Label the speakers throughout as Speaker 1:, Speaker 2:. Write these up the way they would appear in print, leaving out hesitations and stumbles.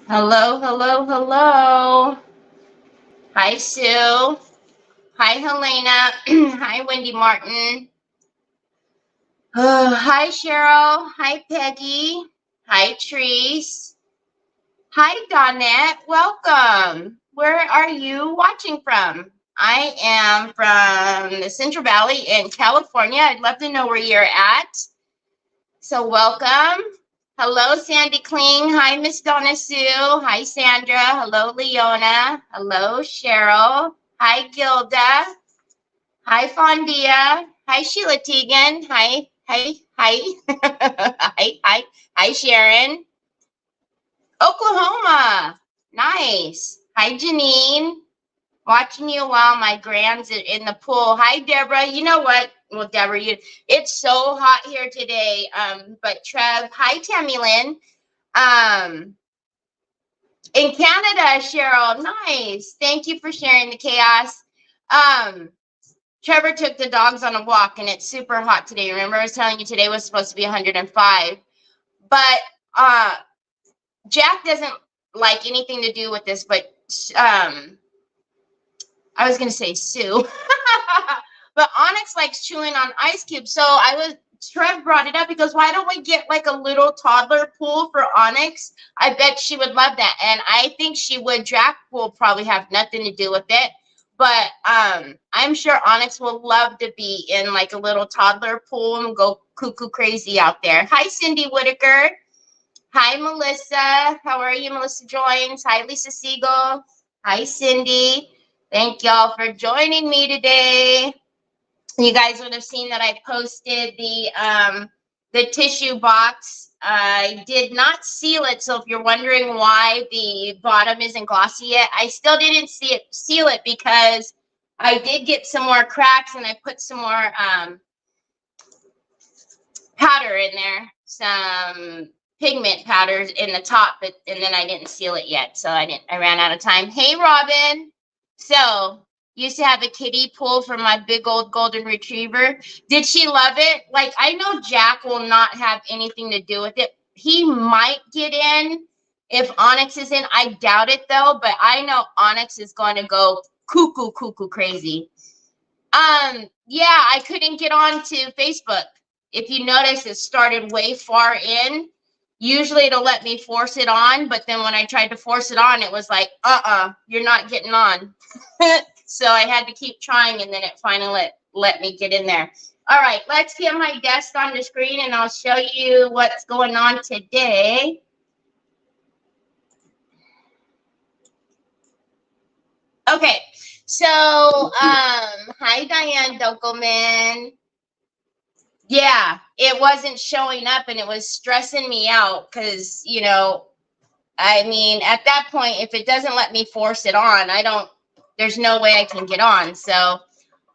Speaker 1: Hello, hello, hello. Hi, Sue. Hi, Helena. Hi, Wendy Martin. Hi, Cheryl. Hi, Peggy. Hi, Treese. Hi, Donette. Welcome. Where are you watching from? I am from the Central Valley in California. I'd love to know where you're at. So welcome. Hello, Sandy Kling. Hi, Miss Donna Sue. Hi, Sandra. Hello, Leona. Hello, Cheryl. Hi, Gilda. Hi, Fondia. Hi, Sheila Teagan. Hi. Hi, Sharon. Oklahoma. Nice. Hi, Janine. Watching you while my grand's in the pool. Hi, Deborah. You know what? Well, Deborah, it's so hot here today. But Trev, hi, Tammy Lynn. In Canada, Cheryl, nice. Thank you for sharing the chaos. Trevor took the dogs on a walk, and it's super hot today. Remember, I was telling you today was supposed to be 105. But Jack doesn't like anything to do with this, but I was going to say Sue. But Onyx likes chewing on ice cubes. So Trev brought it up. He goes, why don't we get like a little toddler pool for Onyx? I bet she would love that. And I think she would. Jack will probably have nothing to do with it. But I'm sure Onyx will love to be in like a little toddler pool and go cuckoo crazy out there. Hi, Cindy Whitaker. Hi, Melissa. How are you? Melissa Joins. Hi, Lisa Siegel. Hi, Cindy. Thank y'all for joining me today. You guys would have seen that I posted the tissue box. I did not seal it, so if you're wondering why the bottom isn't glossy yet, I still didn't seal it because I did get some more cracks and I put some more powder in there, some pigment powders in the top, and then I didn't seal it yet, so I ran out of time. Hey, Robin. So used to have a kiddie pool for my big old golden retriever. Did she love it? Like, I know Jack will not have anything to do with it. He might get in if Onyx is in. I doubt it though, but I know Onyx is going to go cuckoo crazy. Yeah, I couldn't get on to Facebook. If you notice, it started way far in. Usually it'll let me force it on, but then when I tried to force it on, it was like, you're not getting on. So I had to keep trying, and then it finally let me get in there. All right, let's get my desk on the screen, and I'll show you what's going on today. Okay, so hi, Diane Dokelman. Yeah, it wasn't showing up, and it was stressing me out because, I mean, at that point, if it doesn't let me force it on, there's no way I can get on. So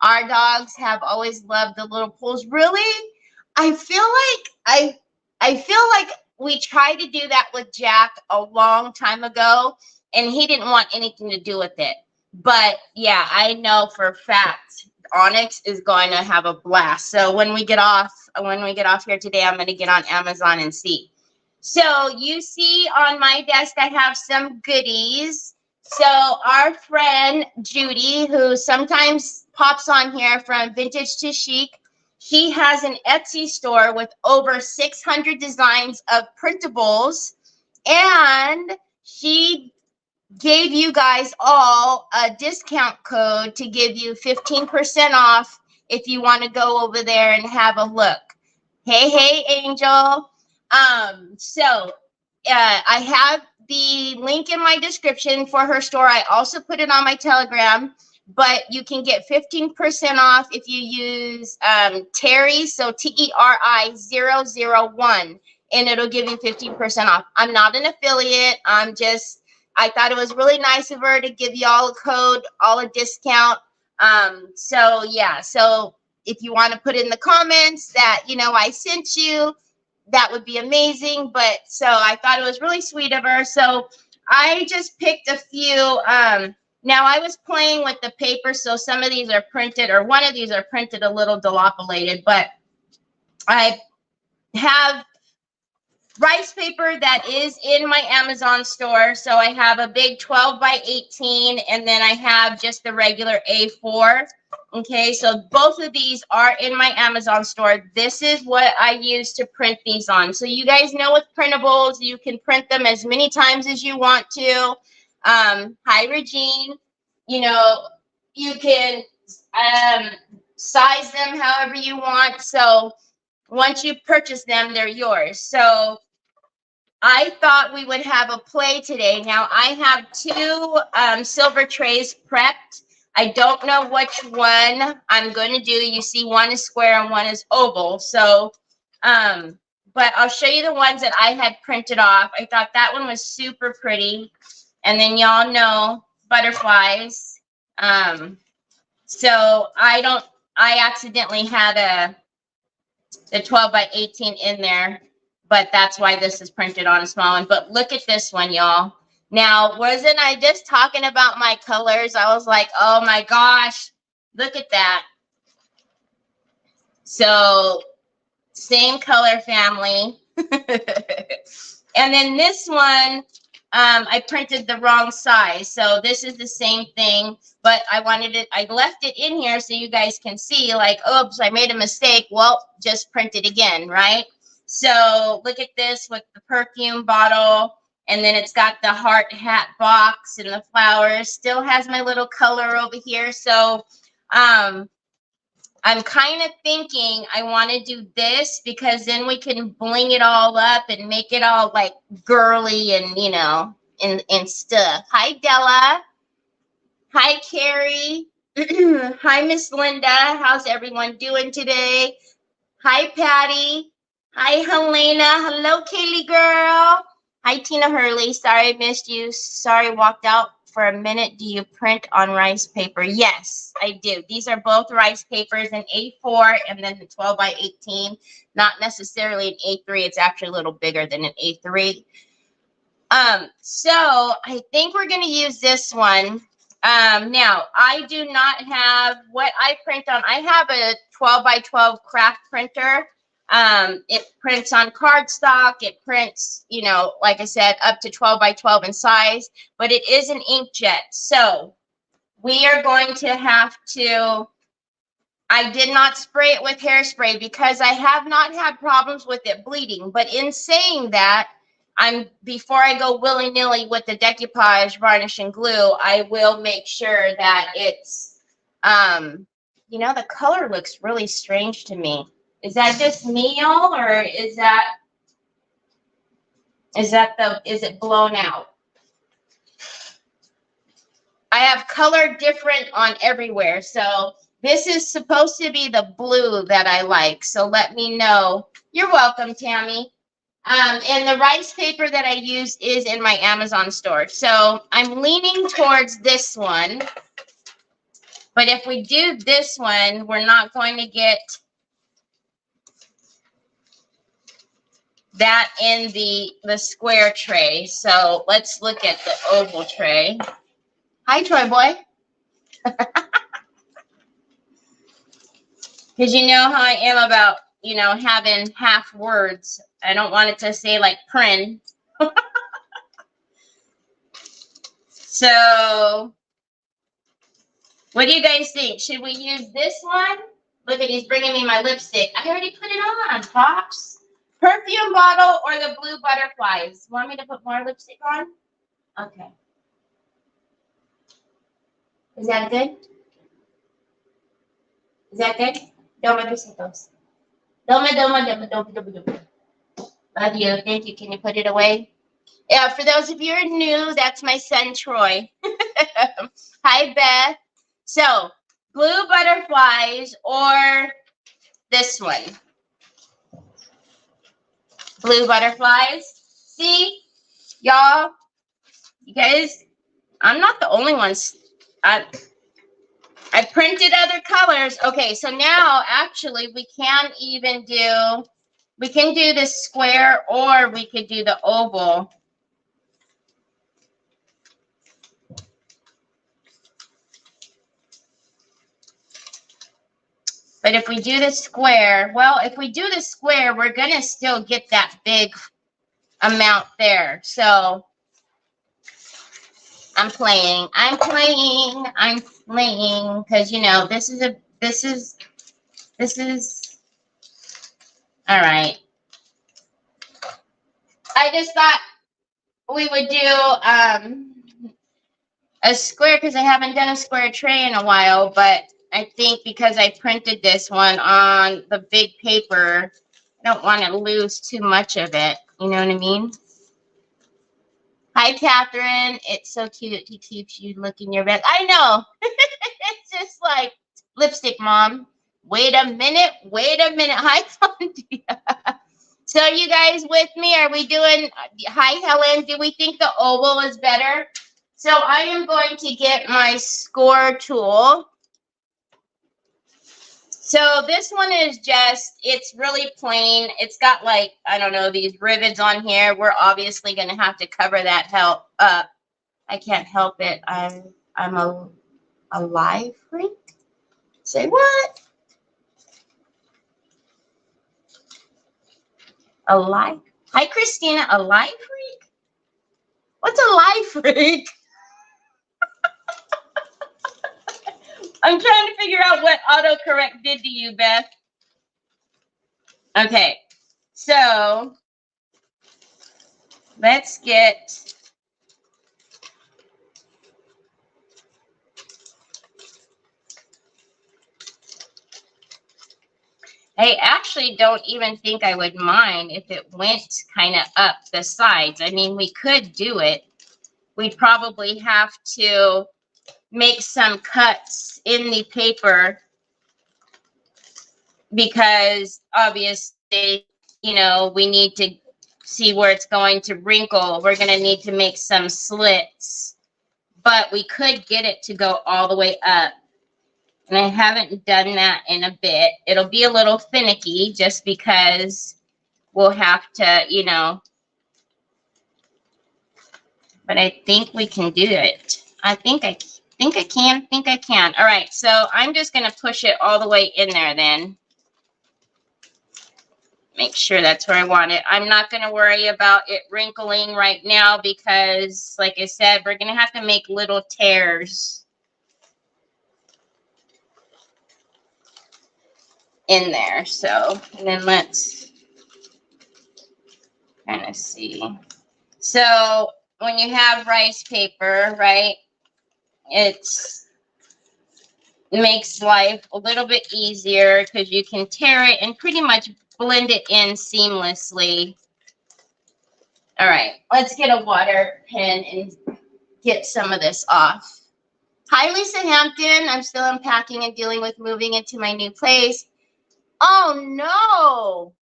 Speaker 1: our dogs have always loved the little pools. Really? I feel like we tried to do that with Jack a long time ago, and he didn't want anything to do with it. But yeah, I know for a fact Onyx is going to have a blast. So when we get off here today, I'm going to get on Amazon and see. So you see on my desk, I have some goodies. So our friend Judy, who sometimes pops on here from Vintage to Chic, she has an Etsy store with over 600 designs of printables, and she gave you guys all a discount code to give you 15% off if you want to go over there and have a look. Hey, Angel. So I have the link in my description for her store. I also put it on my Telegram, but you can get 15% off if you use Terry, so TERI001, and it'll give you 15% off. I'm not an affiliate. I thought it was really nice of her to give you all a code, all a discount. So yeah, so if you want to put in the comments that, I sent you, that would be amazing. But so I thought it was really sweet of her. So I just picked a few. Now I was playing with the paper. So some of these are printed, or one of these are printed a little dilapidated, but I have rice paper that is in my Amazon store. So I have a big 12 by 18, and then I have just the regular A4. Okay, so both of these are in my Amazon store. This is what I use to print these on. So you guys know with printables, you can print them as many times as you want to. Hi, Regine. You know, you can size them however you want. So once you purchase them, they're yours. So I thought we would have a play today. Now I have two silver trays prepped. I don't know which one I'm going to do. You see one is square and one is oval. So, but I'll show you the ones that I had printed off. I thought that one was super pretty. And then y'all know butterflies. So I accidentally had the 12 by 18 in there, but that's why this is printed on a small one. But look at this one, y'all. Now, wasn't I just talking about my colors? I was like, oh my gosh, look at that. So, same color family. And then this one, I printed the wrong size. So this is the same thing, but I left it in here so you guys can see, like, oops, I made a mistake. Well, just print it again, right? So look at this with the perfume bottle, and then it's got the heart hat box and the flowers. Still has my little color over here. So I'm kind of thinking I want to do this because then we can bling it all up and make it all like girly and, you know, and stuff. Hi, Della. Hi, Carrie. Hi, Miss Linda. How's everyone doing today? Hi, Patty. Hi, Helena. Hello, Kaylee girl. Hi, Tina Hurley. Sorry I missed you. Sorry, walked out for a minute. Do you print on rice paper? Yes, I do. These are both rice papers, an A4 and then the 12 by 18. Not necessarily an A3. It's actually a little bigger than an A3. So I think we're going to use this one. Now, I do not have what I print on. I have a 12 by 12 craft printer. It prints on cardstock. It prints, you know, like I said, up to 12 by 12 in size, but it is an inkjet. So we are going to have to, I did not spray it with hairspray because I have not had problems with it bleeding. But in saying that, before I go willy-nilly with the decoupage, varnish, and glue, I will make sure that it's, you know, the color looks really strange to me. Is that just me, y'all, or is it blown out? I have color different on everywhere, so this is supposed to be the blue that I like. So let me know. You're welcome, Tammy. And the rice paper that I use is in my Amazon store. So I'm leaning towards this one. But if we do this one, we're not going to get that in the square tray. So let's look at the oval tray. Hi, Troy boy. Because you know how I am about, you know, having half words. I don't want it to say like print. So what do you guys think? Should we use this one? Look at, he's bringing me my lipstick. I already put it on, Pops. Perfume bottle or the blue butterflies? Want me to put more lipstick on? Okay. Is that good? Is that good? Doma besitos. Doma, doma, doma, doma, doma, doma. Love you. Thank you. Can you put it away? Yeah, for those of you who are new, that's my son, Troy. Hi, Beth. So, blue butterflies or this one. Blue butterflies. See, y'all, you guys, I'm not the only ones. I printed other colors. Okay, so now actually we can do the square or we could do the oval. But if we do the square, well, if we do the square, we're going to still get that big amount there. So I'm playing because, you know, this is all right. I just thought we would do a square because I haven't done a square tray in a while, but I think because I printed this one on the big paper, I don't want to lose too much of it. You know what I mean? Hi, Catherine. It's so cute. He keeps you looking your best. I know. It's just like lipstick, Mom. Wait a minute. Hi, Cynthia. So are you guys with me? Are we doing, hi, Helen. Do we think the oval is better? So I am going to get my score tool. So this one is just, it's really plain. It's got like, I don't know, these rivets on here. We're obviously going to have to cover that up. I can't help it. I'm a live freak. Say what? A live? Hi, Christina. A live freak? What's a live freak? I'm trying to figure out what autocorrect did to you, Beth. Okay, so let's get I actually don't even think I would mind if it went kind of up the sides. I mean, we could do it. We'd probably have to make some cuts in the paper because obviously, you know, we need to see where it's going to wrinkle. We're going to need to make some slits, but we could get it to go all the way up. And I haven't done that in a bit. It'll be a little finicky just because we'll have to, you know, but I think we can do it. I think I can. All right, so I'm just going to push it all the way in there then. Make sure that's where I want it. I'm not going to worry about it wrinkling right now because, like I said, we're going to have to make little tears in there. So, and then let's kind of see. So when you have rice paper, right, it makes life a little bit easier because you can tear it and pretty much blend it in seamlessly. All right, let's get a water pen and get some of this off. Hi, Lisa Hampton. I'm still unpacking and dealing with moving into my new place. Oh, no.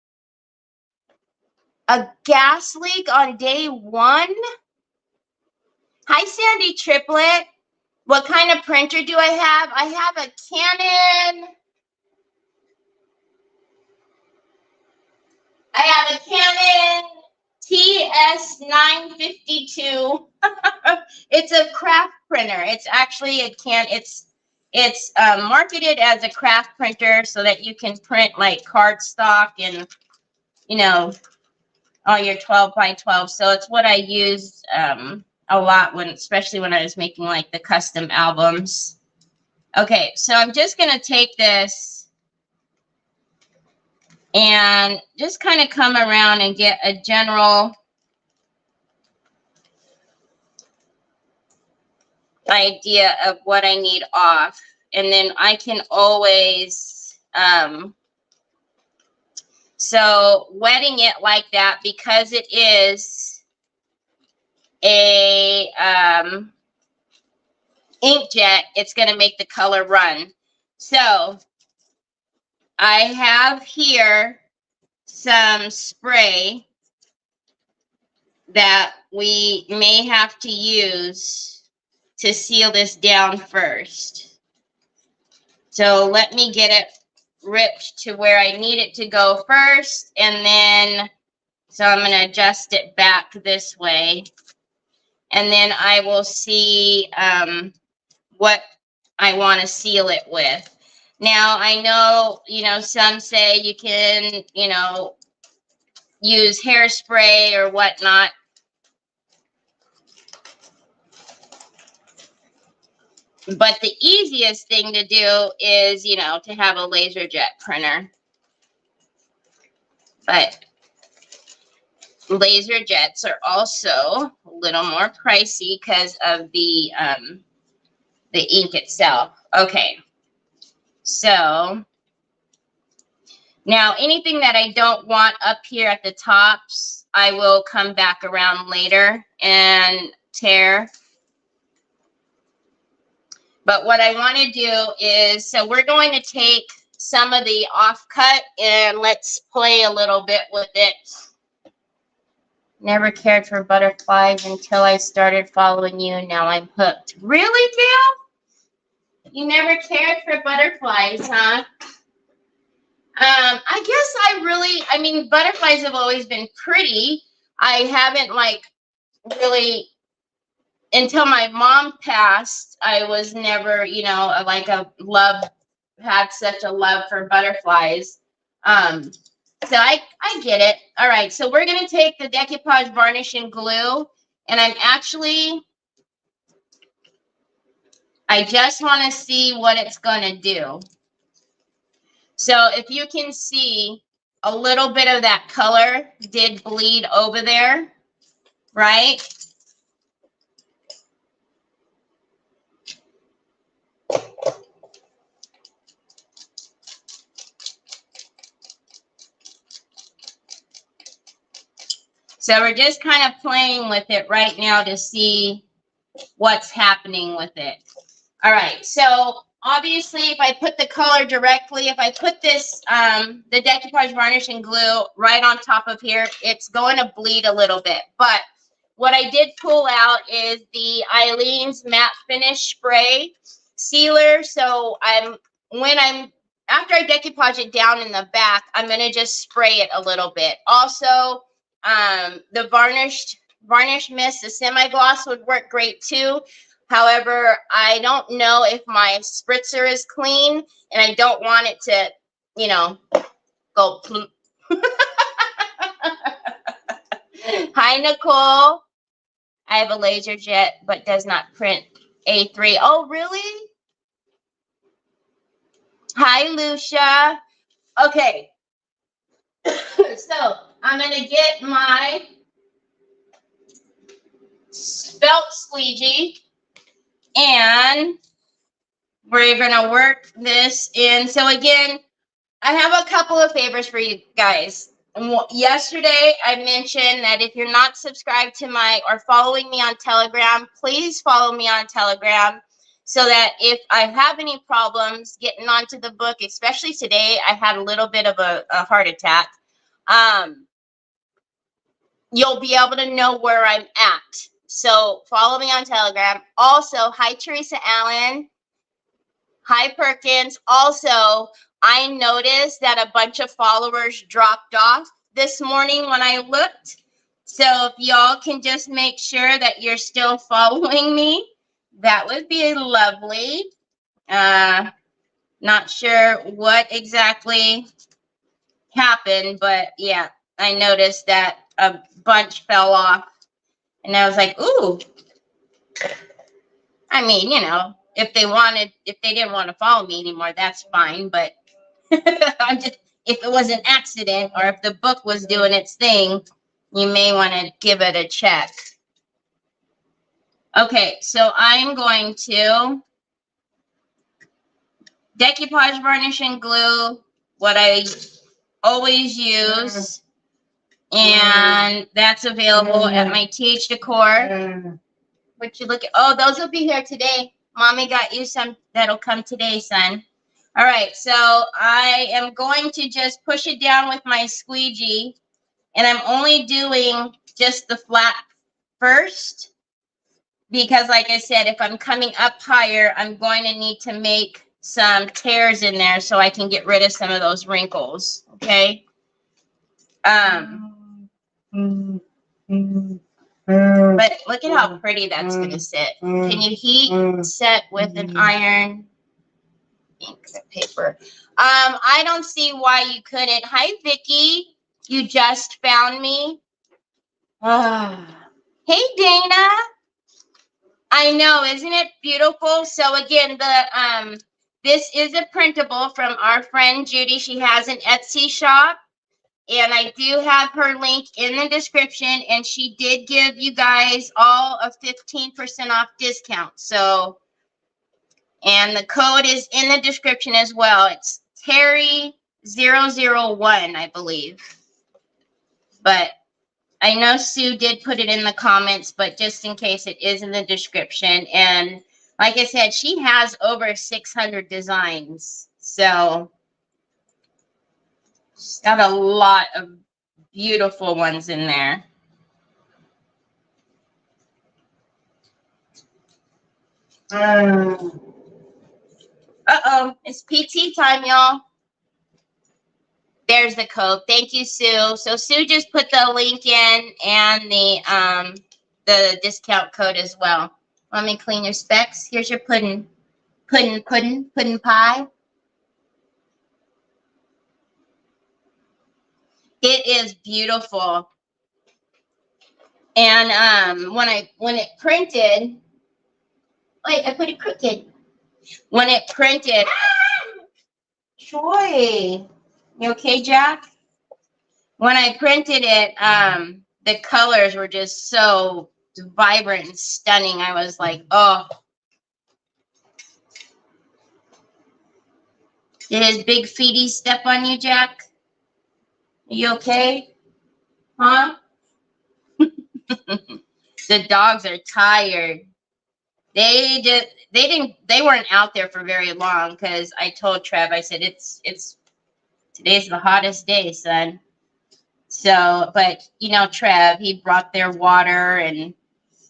Speaker 1: A gas leak on day one? Hi, Sandy Triplet. What kind of printer do I have? I have a Canon. I have a Canon TS952. It's a craft printer. It's actually it's marketed as a craft printer so that you can print like cardstock and, you know, all your 12 by 12. So it's what I used a lot especially when I was making like the custom albums. Okay, so I'm just gonna take this and just kind of come around and get a general idea of what I need off. And then I can always, so wetting it like that because it is a inkjet, it's going to make the color run. So I have here some spray that we may have to use to seal this down first. So let me get it ripped to where I need it to go first, and then so I'm going to adjust it back this way, and then I will see what I want to seal it with. Now I know, you know, some say you can, you know, use hairspray or whatnot. But the easiest thing to do is, you know, to have a laser jet printer. But laser jets are also a little more pricey because of the ink itself. Okay, so now anything that I don't want up here at the tops, I will come back around later and tear. But what I want to do is, so we're going to take some of the offcut and let's play a little bit with it. Never cared for butterflies until I started following you. Now I'm hooked. Really, Gail? You never cared for butterflies, huh? I guess I mean, butterflies have always been pretty. I haven't like really, until my mom passed, I was never, you know, like had such a love for butterflies. So I get it. All right, so we're going to take the decoupage varnish and glue, and I just want to see what it's going to do. So if you can see, a little bit of that color did bleed over there, right? So we're just kind of playing with it right now to see what's happening with it. All right, so obviously if I put the color directly, if I put this, the decoupage varnish and glue right on top of here, it's going to bleed a little bit. But what I did pull out is the Eileen's Matte Finish Spray Sealer. So after I decoupage it down in the back, I'm going to just spray it a little bit. Also, the varnish mist, the semi-gloss would work great too. However, I don't know if my spritzer is clean and I don't want it to, you know, go plump. Hi, Nicole. I have a laser jet, but does not print A3. Oh, really? Hi, Lucia. Okay. So I'm going to get my felt squeegee and we're going to work this in. So again, I have a couple of favors for you guys. Yesterday, I mentioned that if you're not subscribed to or following me on Telegram, please follow me on Telegram so that if I have any problems getting onto the book, especially today, I had a little bit of a heart attack. You'll be able to know where I'm at. So follow me on Telegram. Also, hi, Teresa Allen. Hi, Perkins. Also, I noticed that a bunch of followers dropped off this morning when I looked. So if y'all can just make sure that you're still following me, that would be lovely. Not sure what exactly happened, but yeah, I noticed that a bunch fell off. And I was like, ooh. I mean, you know, if they didn't want to follow me anymore, that's fine. But if it was an accident or if the book was doing its thing, you may want to give it a check. Okay, so I'm going to decoupage varnish and glue, what I always use, and that's available at my TH Decor. What you look at? Oh, those will be here today. Mommy got you some that'll come today, son. All right, so I am going to just push it down with my squeegee, and I'm only doing just the flat first because, like I said, if I'm coming up higher, I'm going to need to make some tears in there so I can get rid of some of those wrinkles, okay? But look at how pretty that's going to sit. Can you heat set with an iron ink paper? I don't see why you couldn't. Hi, Vicky. You just found me? Hey, Dana. I know, isn't it beautiful? So again, this is a printable from our friend Judy. She has an Etsy shop, and I do have her link in the description, and she did give you guys all a 15% off discount. So, and the code is in the description as well. It's Terry001, I believe. But I know Sue did put it in the comments, but just in case, it is in the description. And like I said, she has over 600 designs. So she's got a lot of beautiful ones in there. Uh-oh, it's PT time, y'all. There's the code. Thank you, Sue. So Sue just put the link in and the discount code as well. Let me clean your specs. Here's your pudding pie. It is beautiful. And when it printed, wait, I put it crooked. When it printed, Troy, you okay, Jack? When I printed it, the colors were just so vibrant and stunning. I was like, oh. Did his big feeties step on you, Jack? Are you okay? Huh? The dogs are tired. They weren't out there for very long because I told Trev, I said, today's the hottest day, son. So, but you know, Trev, he brought their water and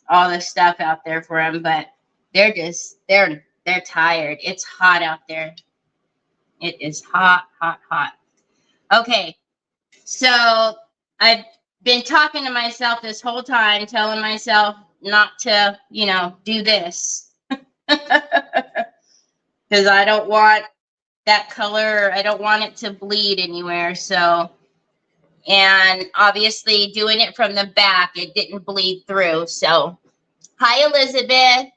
Speaker 1: all this stuff out there for him, but they're tired. It's hot out there. It is hot, hot, hot. Okay. So I've been talking to myself this whole time, telling myself not to, do this. Because I don't want that color. I don't want it to bleed anywhere. So, and obviously doing it from the back, it didn't bleed through. So, hi, Elizabeth.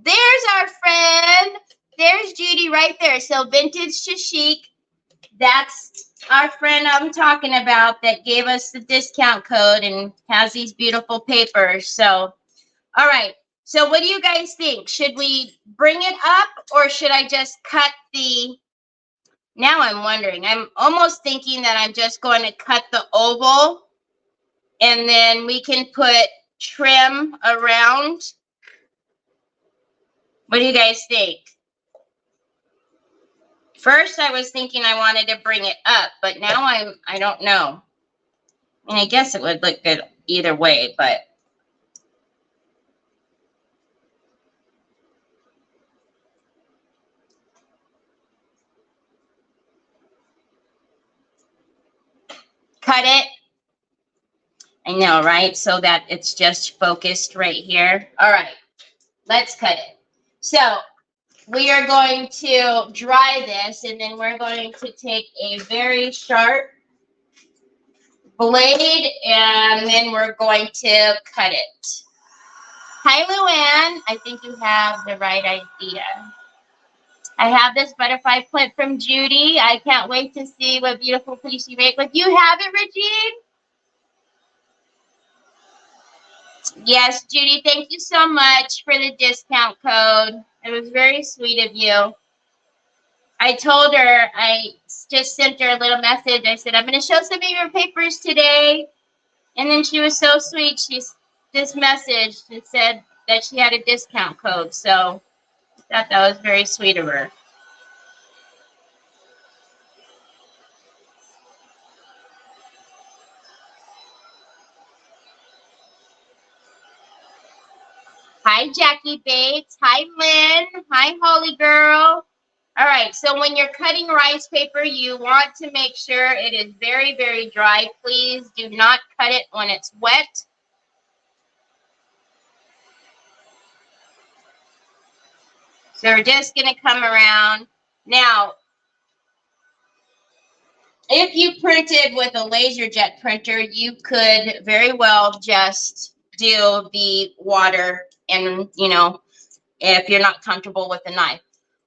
Speaker 1: There's our friend. There's Judy right there. So, Vintage to Chic. That's our friend I'm talking about that gave us the discount code and has these beautiful papers. So, all right. So what do you guys think? Should we bring it up or should I just cut the... Now I'm wondering. I'm almost thinking that I'm just going to cut the oval and then we can put trim around. What do you guys think? First, I was thinking I wanted to bring it up, but now I don't know. I mean, I guess it would look good either way, but... Cut it. I know, right? So that it's just focused right here. All right, let's cut it. So we are going to dry this, and then we're going to take a very sharp blade, and then we're going to cut it. Hi, Luann. I think you have the right idea. I have this butterfly print from Judy. I can't wait to see what beautiful piece you make. But you have it, Regine? Yes, Judy, thank you so much for the discount code. It was very sweet of you. I told her, I just sent her a little message. I said, I'm going to show some of your papers today. And then she was so sweet. She just messaged and said that she had a discount code. So I thought that was very sweet of her. Hi, Jackie Bates. Hi, Lynn. Hi, Holy Girl. All right, so when you're cutting rice paper, you want to make sure it is very, very dry. Please do not cut it when it's wet. So we're just going to come around. Now, if you printed with a LaserJet printer, you could very well just do the water and, you know, if you're not comfortable with the knife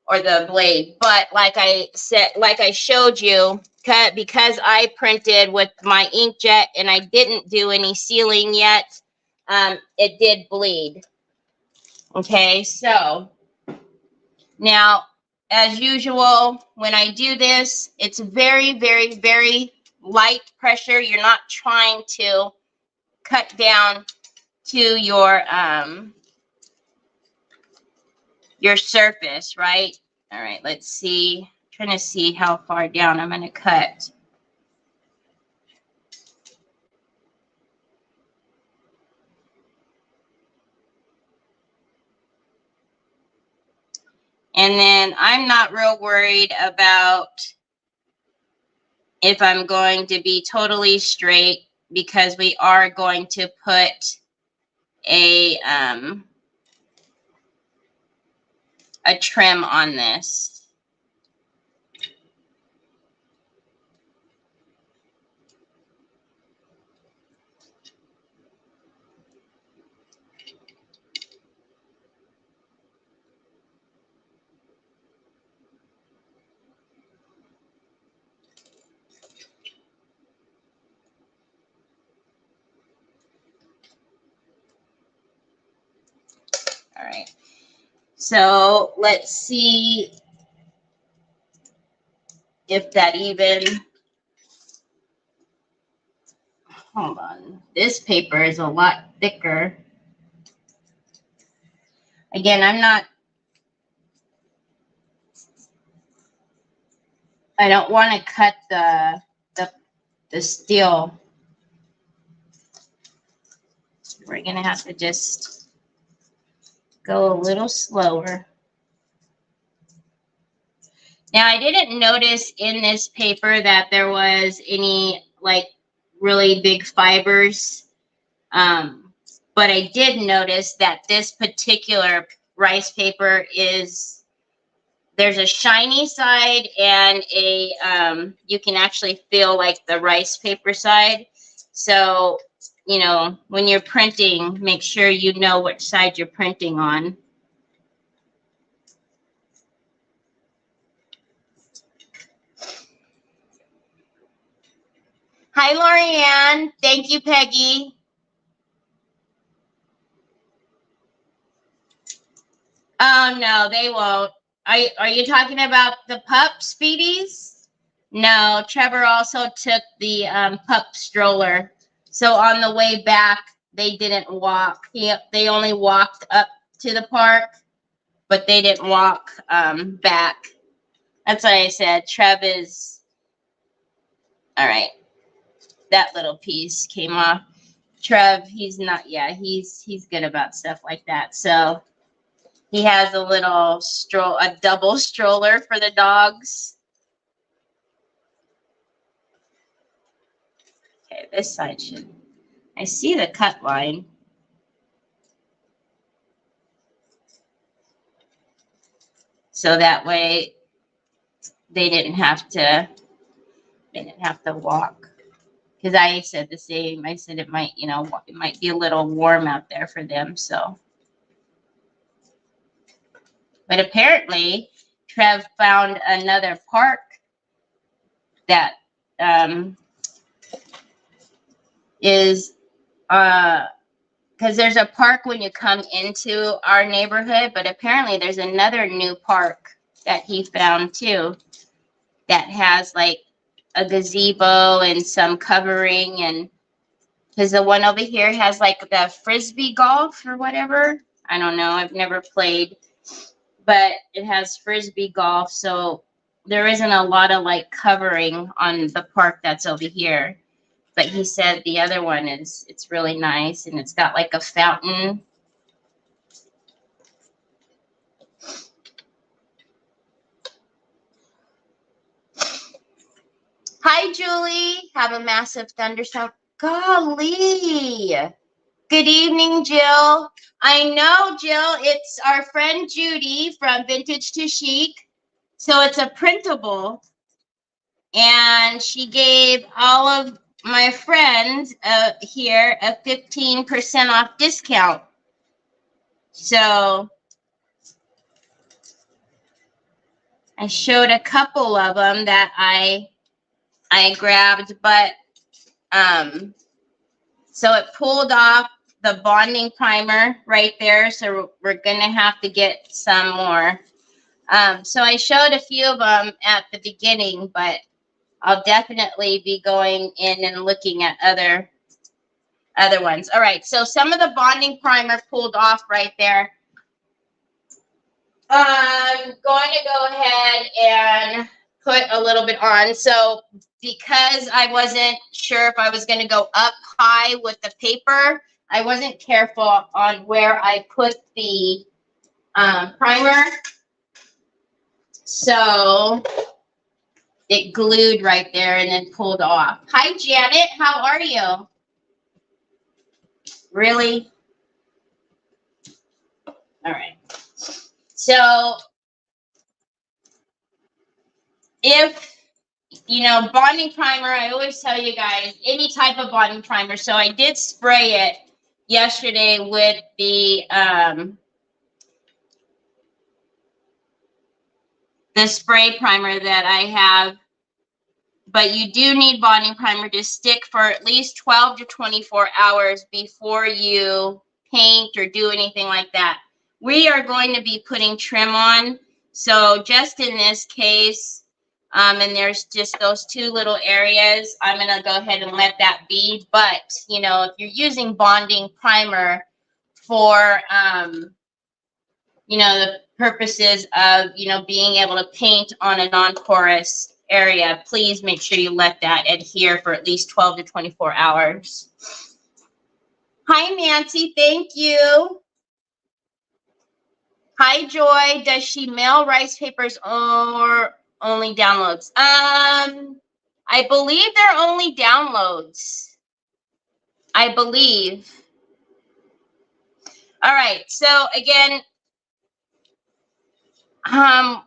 Speaker 1: or the blade. But like I said, like I showed you, because I printed with my inkjet and I didn't do any sealing yet, it did bleed. Okay, so now, as usual, when I do this, it's very, very, very light pressure. You're not trying to cut down to your surface, right? All right, let's see. I'm trying to see how far down I'm going to cut. And then I'm not real worried about if I'm going to be totally straight, because we are going to put a trim on this. All right. So let's see if that even, hold on. This paper is a lot thicker. Again, I don't want to cut the steel. We're going to have to just go a little slower. Now, I didn't notice in this paper that there was any like really big fibers, but I did notice that this particular rice paper there's a shiny side and you can actually feel like the rice paper side. So, you know, when you're printing, make sure you know which side you're printing on. Hi, Lorianne. Thank you, Peggy. Oh, no, they won't. Are you talking about the pup Speedies? No, Trevor also took the pup stroller. So on the way back, they didn't walk. They only walked up to the park, but they didn't walk back. That's why I said Trev is, all right. That little piece came off. Trev, he's not, yeah, he's good about stuff like that. So he has a little a double stroller for the dogs. Okay, this side should, I see the cut line. So that way they didn't have to walk. Because I said the same. I said it might, you know, it might be a little warm out there for them. So, but apparently Trev found another park that is because there's a park when you come into our neighborhood, but apparently there's another new park that he found too that has like a gazebo and some covering, and because the one over here has like the frisbee golf or whatever. I don't know. I've never played, but it has frisbee golf. So there isn't a lot of like covering on the park that's over here. But he said the other one it's really nice, and it's got like a fountain. Hi, Julie. Have a massive thunderstorm. Golly. Good evening, Jill. I know, Jill. It's our friend Judy from Vintage to Chic. So it's a printable. and she gave all of my friends here a 15% off discount. So I showed a couple of them that I grabbed, but so it pulled off the bonding primer right there. So we're gonna have to get some more. So I showed a few of them at the beginning, but I'll definitely be going in and looking at other ones. All right, so some of the bonding primer pulled off right there. I'm going to go ahead and put a little bit on. So because I wasn't sure if I was going to go up high with the paper, I wasn't careful on where I put the primer. So it glued right there and then pulled off. Hi, Janet. How are you? Really? All right. So if, you know, bonding primer, I always tell you guys, any type of bonding primer. So I did spray it yesterday with the spray primer that I have. But you do need bonding primer to stick for at least 12 to 24 hours before you paint or do anything like that. We are going to be putting trim on. So just in this case, and there's just those two little areas, I'm going to go ahead and let that be. But, you know, if you're using bonding primer for, you know, the purposes of, you know, being able to paint on a non-porous area, please make sure you let that adhere for at least 12 to 24 hours. Hi, Nancy. Thank you. Hi, Joy. Does she mail rice papers or only downloads? I believe they're only downloads. I believe. All right. So again,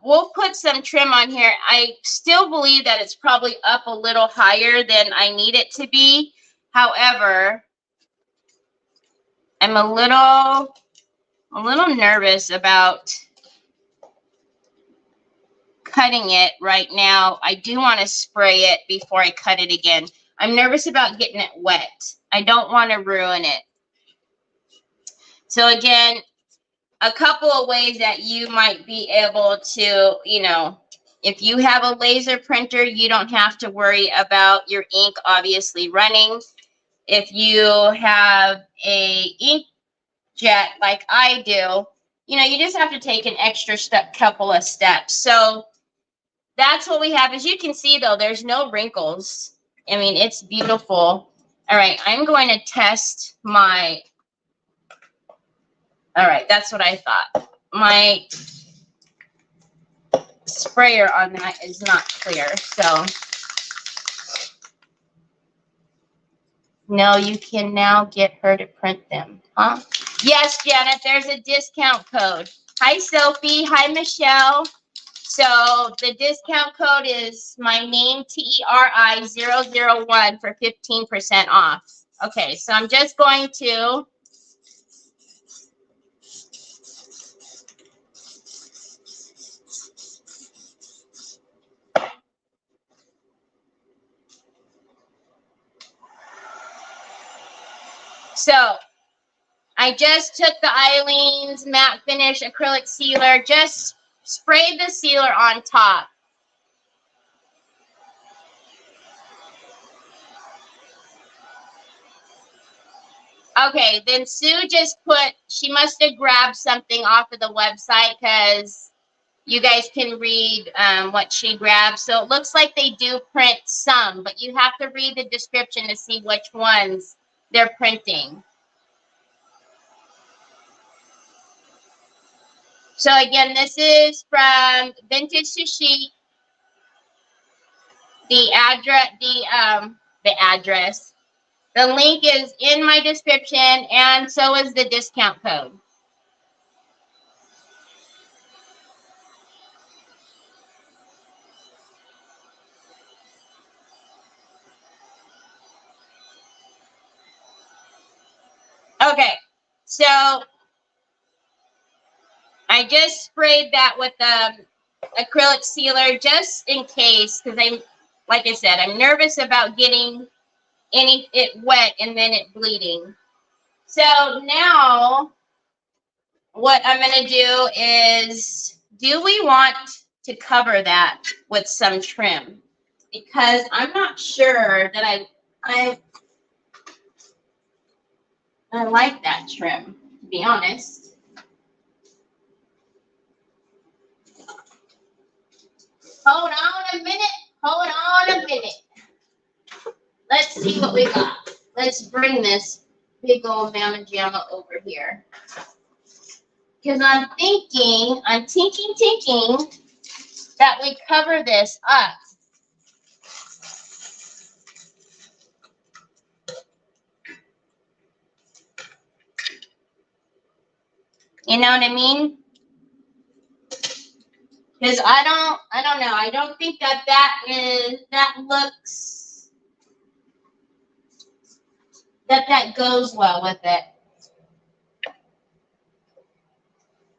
Speaker 1: we'll put some trim on here. I still believe that it's probably up a little higher than I need it to be. However, I'm a little nervous about cutting it right now. I do want to spray it before I cut it again. I'm nervous about getting it wet. I don't want to ruin it. So again, a couple of ways that you might be able to, you know, if you have a laser printer, you don't have to worry about your ink obviously running. If you have a inkjet like I do, you know, you just have to take an extra couple of steps. So that's what we have. As you can see, though, there's no wrinkles. I mean, it's beautiful. All right, I'm going to test my... All right, that's what I thought. My sprayer on that is not clear, so... No, you can now get her to print them, huh? Yes, Janet, there's a discount code. Hi, Sophie. Hi, Michelle. So the discount code is my name, TERI001 for 15% off. Okay, so I'm just going to... So I just took the Eileen's matte finish acrylic sealer, just sprayed the sealer on top. Okay, then Sue just put, she must have grabbed something off of the website because you guys can read what she grabbed. So it looks like they do print some, but you have to read the description to see which ones they're printing. So again, this is from Vintage to Chic. The address. The link is in my description, and so is the discount code. Okay, so I just sprayed that with the acrylic sealer just in case, because like I said, I'm nervous about getting it wet and then it bleeding. So now what I'm going to do is, do we want to cover that with some trim? Because I'm not sure that I like that trim, to be honest. Hold on a minute. Hold on a minute. Let's see what we got. Let's bring this big old Mama Jamma over here. Because I'm thinking that we cover this up. You know what I mean? Because I don't know. I don't think that looks, that goes well with it.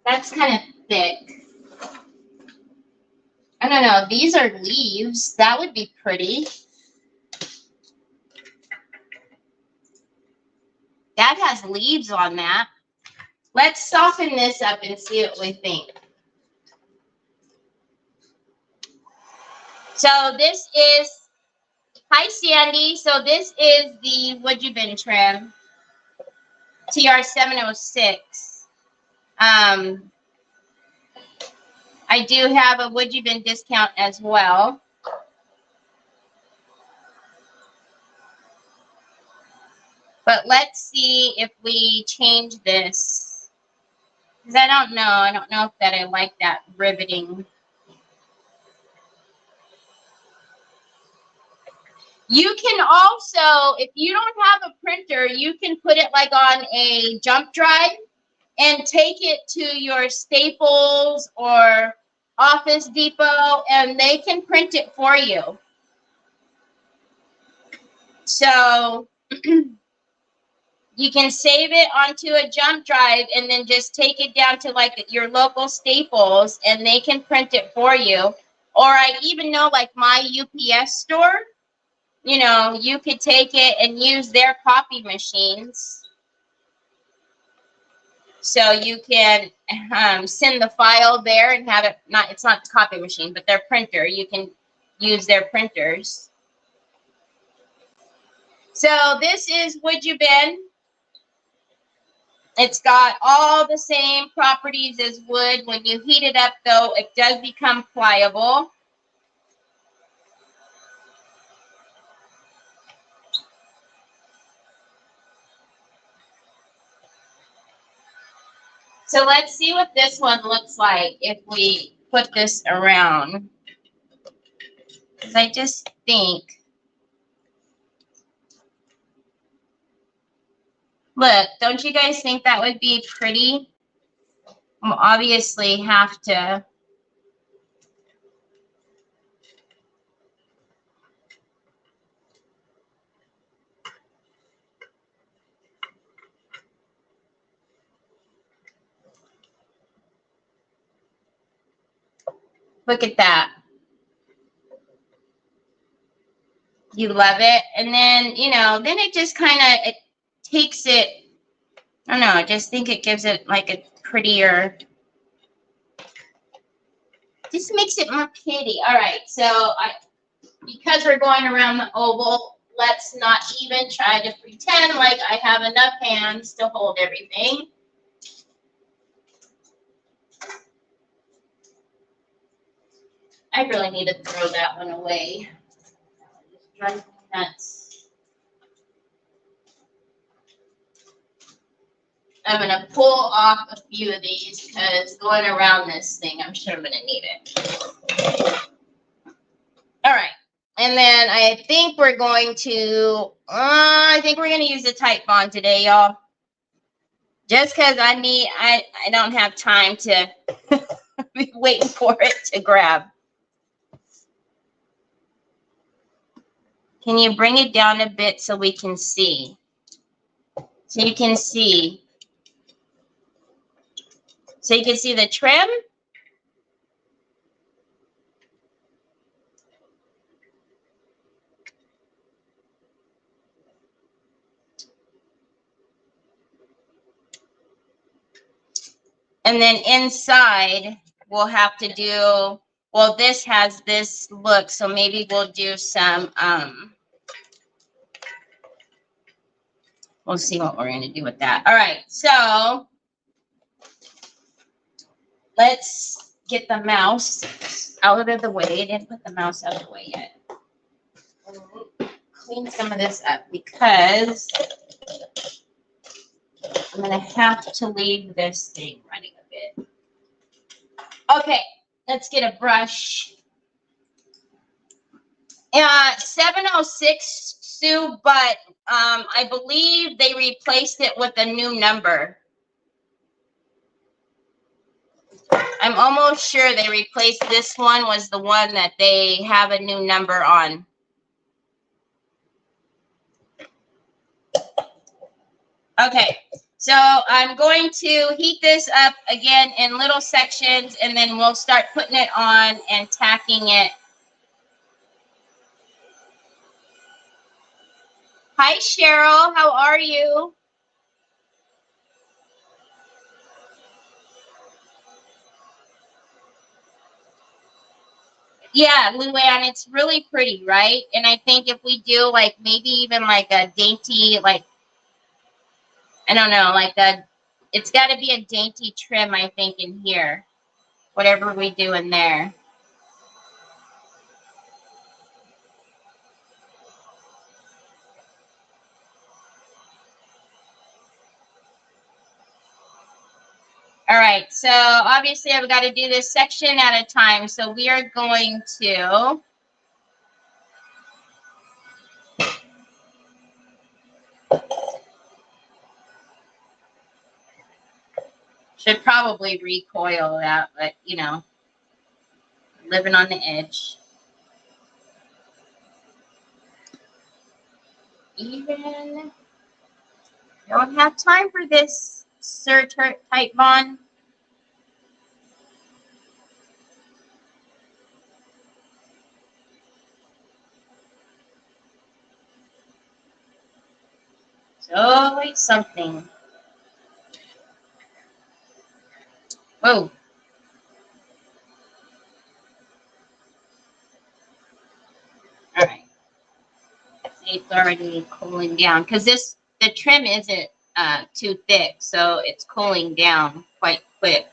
Speaker 1: That's kind of thick. I don't know. These are leaves. That would be pretty. That has leaves on that. Let's soften this up and see what we think. So this is, hi Sandy. So this is the Would You Been trim, TR706. I do have a Would You Been discount as well. But let's see if we change this. Because I don't know if that I like that riveting. You can also, if you don't have a printer, you can put it like on a jump drive and take it to your Staples or Office Depot, and they can print it for you. So you can save it onto a jump drive and then just take it down to like your local Staples and they can print it for you. Or I even know like my UPS store, you know, you could take it and use their copy machines. So you can send the file there and have it, it's not the copy machine, but their printer. You can use their printers. So this is Would You Been. It's got all the same properties as wood. When you heat it up, though, it does become pliable. So let's see what this one looks like if we put this around. Because I just think, look, don't you guys think that would be pretty? We'll obviously have to. Look at that. You love it. And then, you know, then it just kind of, it takes it, I don't know, I just think it gives it like a prettier, just makes it more pretty. All right, so because we're going around the oval, let's not even try to pretend like I have enough hands to hold everything. I really need to throw that one away. Just drive me nuts. I'm going to pull off a few of these because going around this thing, I'm sure I'm going to need it. All right. And then I think we're going to, use a tight bond today, y'all. Just because I don't have time to be waiting for it to grab. Can you bring it down a bit so we can see? So you can see. So you can see the trim. And then inside, we'll have to do, well, this has this look, so maybe we'll do some, we'll see what we're going to do with that. All right, so let's get the mouse out of the way. I didn't put the mouse out of the way yet. Clean some of this up because I'm going to have to leave this thing running a bit. Okay, let's get a brush. 706, Sue, but I believe they replaced it with a new number. I'm almost sure they replaced this one was the one that they have a new number on. Okay, so I'm going to heat this up again in little sections, and then we'll start putting it on and tacking it. Hi, Cheryl. How are you? Yeah, Luann, it's really pretty, right? And I think if we do, like, maybe even, like, a dainty, like, I don't know, like it's got to be a dainty trim, I think, in here. Whatever we do in there. All right, so obviously I've got to do this section at a time. So we are going to should probably recoil that, but you know, living on the edge. Even don't have time for this, Sir Type Bond. It's always something. Whoa. All right. It's already cooling down because the trim isn't too thick, so it's cooling down quite quick.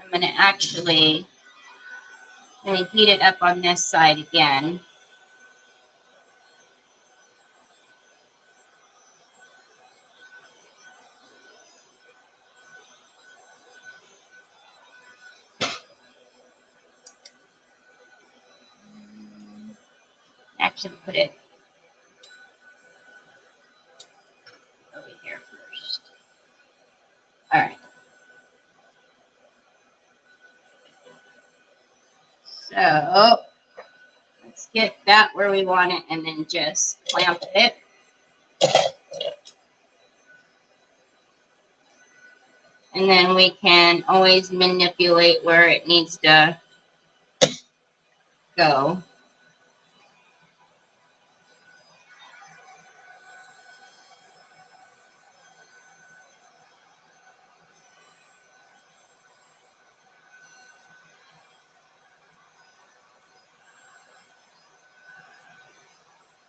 Speaker 1: I'm going to actually heat it up on this side again. Actually put it over here first. All right. So let's get that where we want it and then just clamp it. And then we can always manipulate where it needs to go.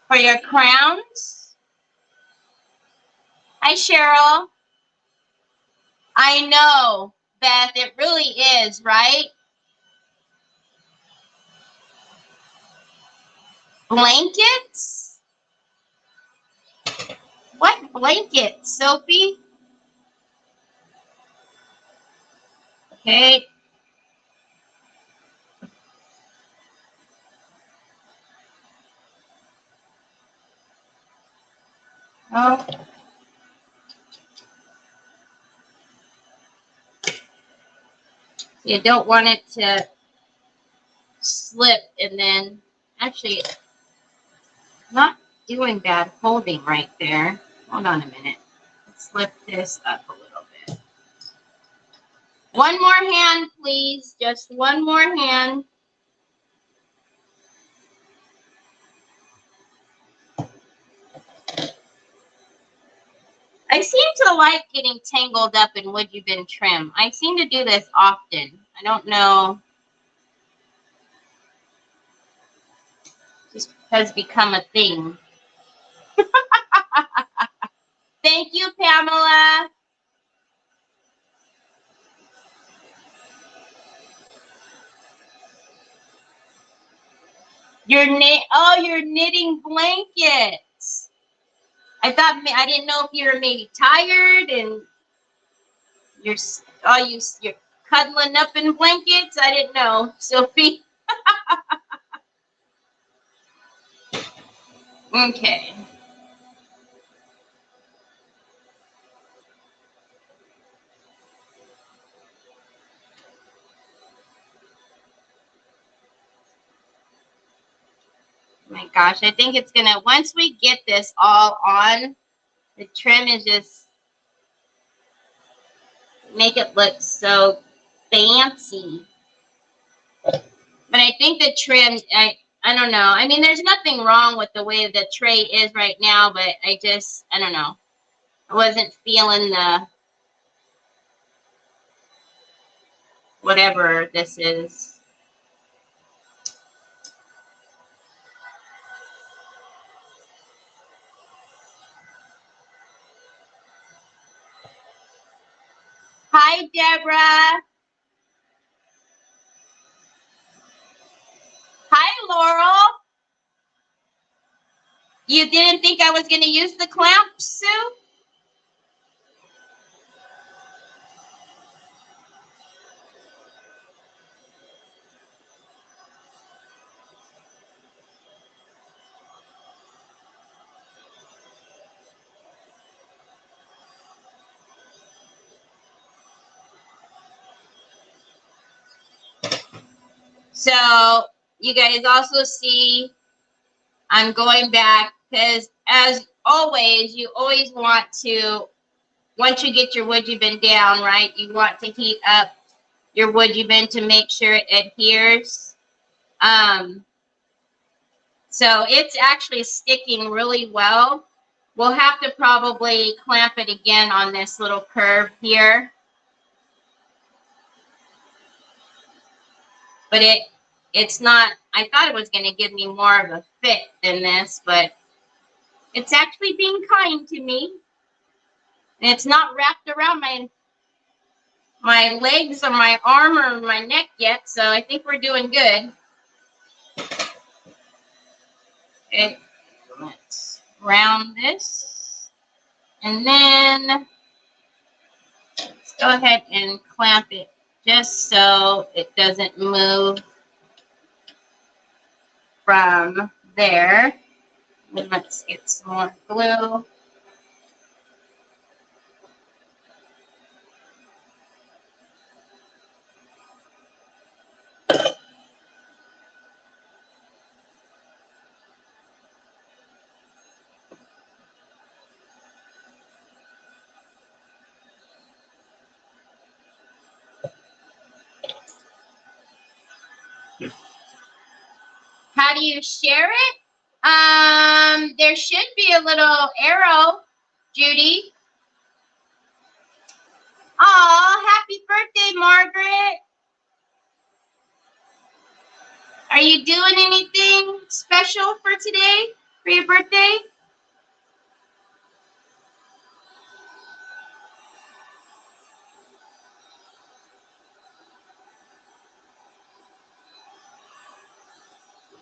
Speaker 1: For your crowns. Hi, Cheryl. I know, Beth, it really is, right? Blankets? What blankets, Sophie? Okay. Oh. You don't want it to slipped, and then actually not doing bad holding right there. Hold on a minute. Let's lift this up a little bit. One more hand, please. Just one more hand. I seem to like getting tangled up in wood you've been trim. I seem to do this often. I don't know. Just has become a thing. Thank you, Pamela. You're knitting blankets. I didn't know if you were maybe tired and you're cuddling up in blankets. I didn't know, Sophie. Okay. Oh my gosh, I think it's gonna, once we get this all on, the trim is just make it look so fancy. But I think the trim, I don't know. I mean, there's nothing wrong with the way the tray is right now, but I don't know. I wasn't feeling the whatever this is. Hi, Deborah. Hi, Laurel. You didn't think I was going to use the clamp, Sue? So you guys also see I'm going back because as always, you always want to, once you get your wood bend down, right, you want to heat up your wood bend to make sure it adheres. So it's actually sticking really well. We'll have to probably clamp it again on this little curve here. But it's not, I thought it was going to give me more of a fit than this, but it's actually being kind to me. And it's not wrapped around my legs or my arm or my neck yet, so I think we're doing good. Okay, let's round this. And then let's go ahead and clamp it just so it doesn't move from there. And let's get some more glue. How do you share it? There should be a little arrow, Judy. Aw, happy birthday, Margaret. Are you doing anything special for today, for your birthday?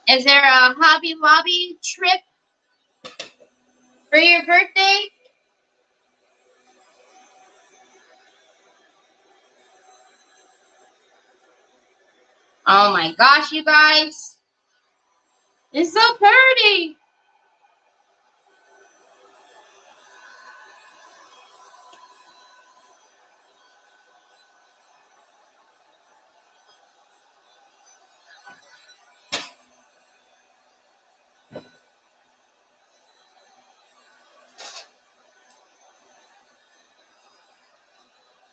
Speaker 1: Is there a Hobby Lobby trip for your birthday? Oh my gosh, you guys. It's so pretty.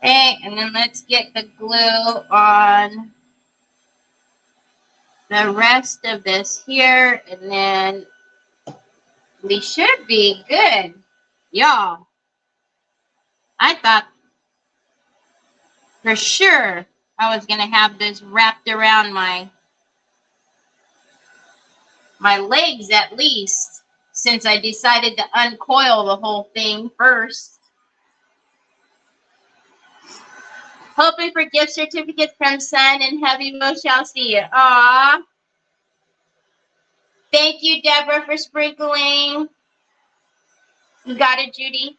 Speaker 1: Okay, and then let's get the glue on the rest of this here, and then we should be good. Y'all, I thought for sure I was going to have this wrapped around my legs at least, since I decided to uncoil the whole thing first. Hoping for gift certificates from Sun and Heavy. We shall see you. Aww. Thank you, Deborah, for sprinkling. You got it, Judy?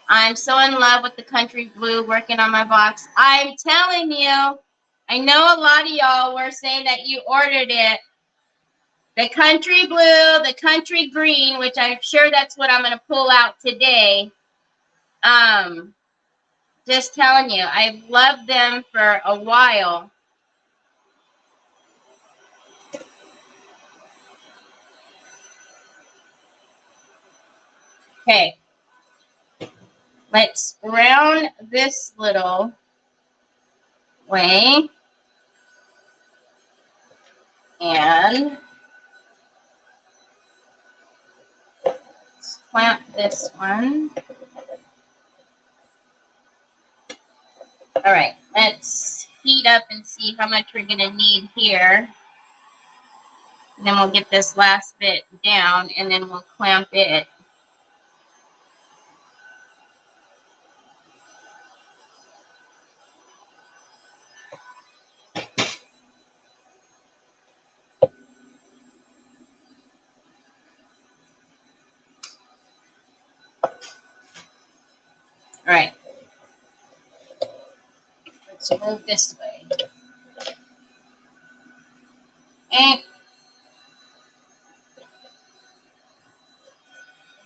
Speaker 1: I'm so in love with the country blue working on my box. I'm telling you, I know a lot of y'all were saying that you ordered it. The country blue, the country green, which I'm sure that's what I'm going to pull out today. Just telling you, I've loved them for a while. Okay. Let's round this little way. And let's clamp this one. All right, let's heat up and see how much we're going to need here. And then we'll get this last bit down, and then we'll clamp it. All right. Let's move this way. And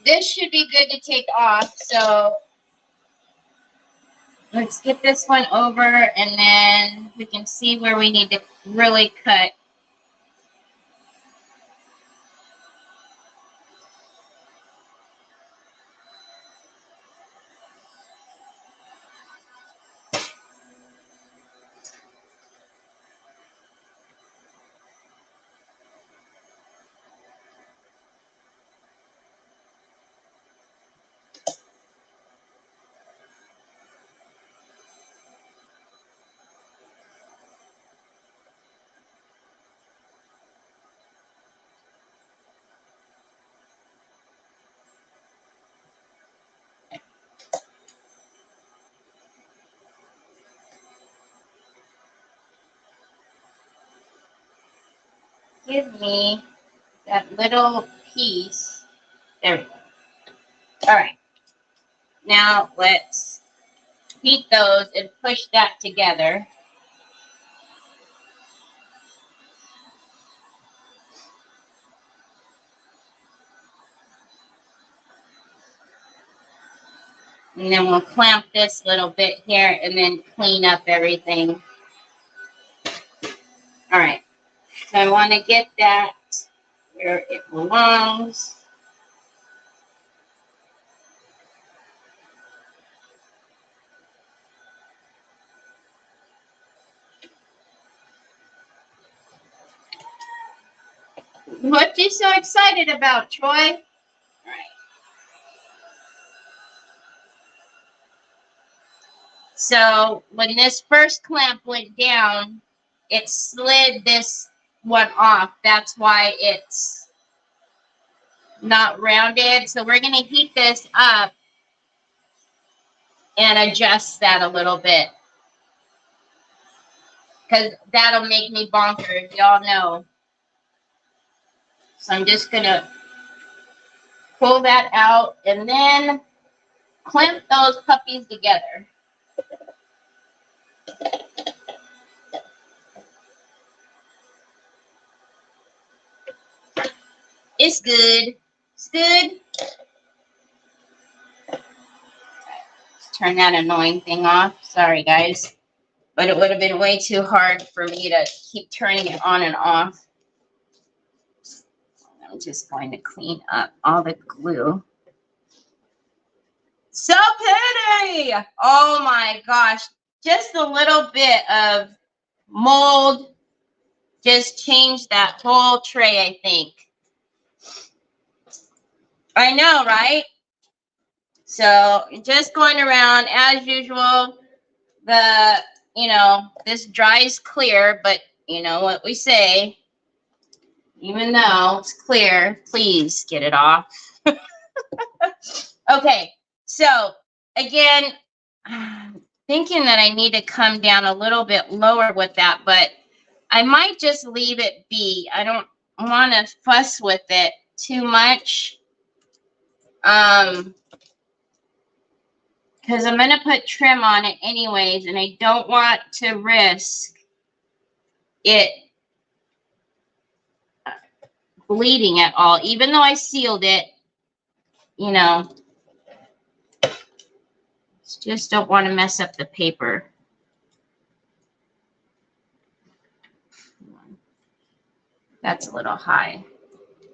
Speaker 1: this should be good to take off. So let's get this one over, and then we can see where we need to really cut. Give me that little piece. There we go. All right. Now let's heat those and push that together. And then we'll clamp this little bit here and then clean up everything. All right. So I want to get that where it belongs. What you so excited about, Troy? All right. So when this first clamp went down, it slid this one off. That's why it's not rounded. So we're going to heat this up and adjust that a little bit, because that'll make me bonkers, y'all know. So I'm just going to pull that out and then clamp those puppies together. It's good. It's good. Let's turn that annoying thing off. Sorry, guys. But it would have been way too hard for me to keep turning it on and off. I'm just going to clean up all the glue. So pretty. Oh my gosh. Just a little bit of mold just changed that whole tray, I think. I know, right? So just going around as usual. This dries clear, but you know what we say. Even though it's clear, please get it off. Okay, so again, thinking that I need to come down a little bit lower with that, but I might just leave it be. I don't want to fuss with it too much. Because I'm going to put trim on it anyways, and I don't want to risk it bleeding at all. Even though I sealed it, you know, just don't want to mess up the paper. That's a little high,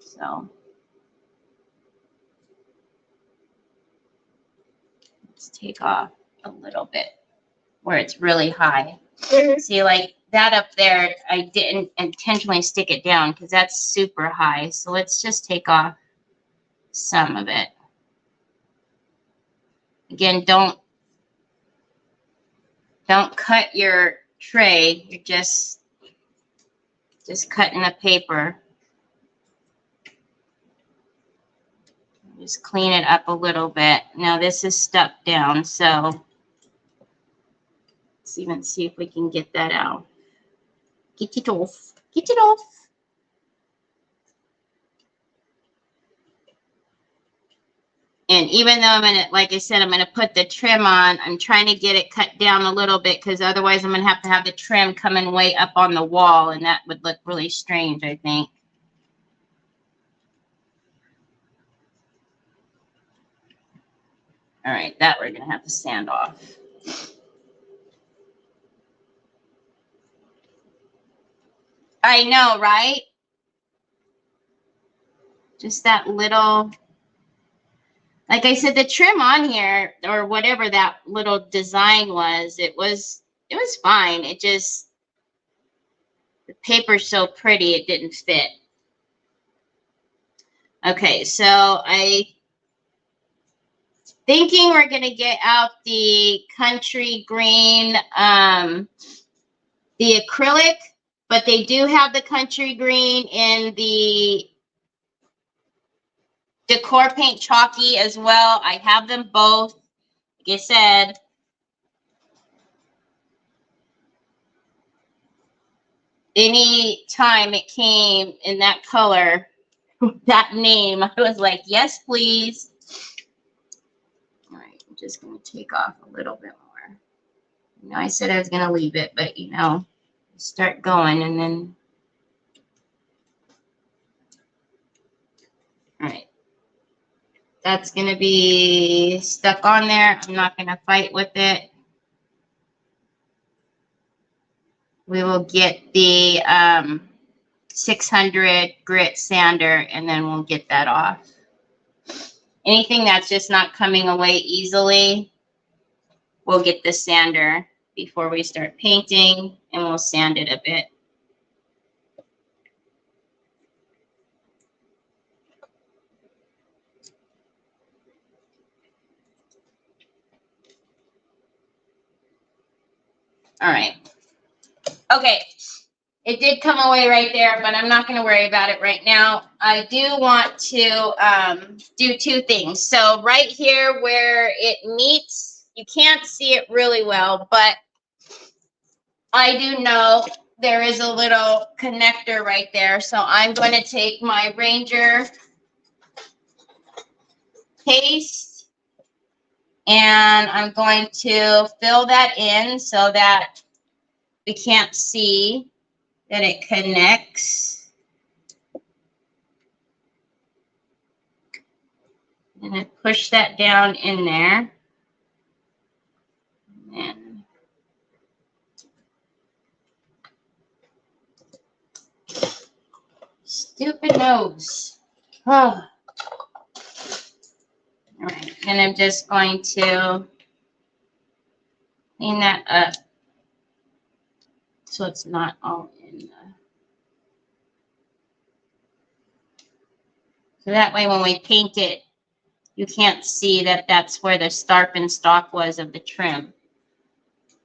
Speaker 1: so let's take off a little bit where it's really high. See, like that up there, I didn't intentionally stick it down because that's super high. So let's just take off some of it. Again, don't cut your tray. You're just cutting the paper. Just clean it up a little bit. Now this is stuck down, so let's even see if we can get that out. Get it off. Get it off. And even though I'm going to, like I said, I'm going to put the trim on, I'm trying to get it cut down a little bit because otherwise I'm going to have the trim coming way up on the wall, and that would look really strange, I think. All right, that we're going to have to sand off. I know, right? Just that little, like I said, the trim on here, or whatever that little design was, it was fine. It just, the paper's so pretty, it didn't fit. Okay, so I thinking we're going to get out the country green, the acrylic, but they do have the country green in the decor paint chalky as well. I have them both. Like I said, any time it came in that color, that name, I was like, yes, please. All right, I'm just going to take off a little bit more. You know, I said I was going to leave it, but you know, start going and then. All right. That's going to be stuck on there. I'm not going to fight with it. We will get the 600 grit sander, and then we'll get that off. Anything that's just not coming away easily, we'll get the sander before we start painting, and we'll sand it a bit. All right. Okay. It did come away right there, but I'm not going to worry about it right now. I do want to do two things. So right here where it meets, you can't see it really well, but I do know there is a little connector right there. So I'm going to take my Ranger paste and I'm going to fill that in so that we can't see that it connects. And then push that down in there. And stupid nose. Oh. All right, And I'm just going to clean that up so it's not all in the... So that way when we paint it, you can't see that that's where the start and stock was of the trim.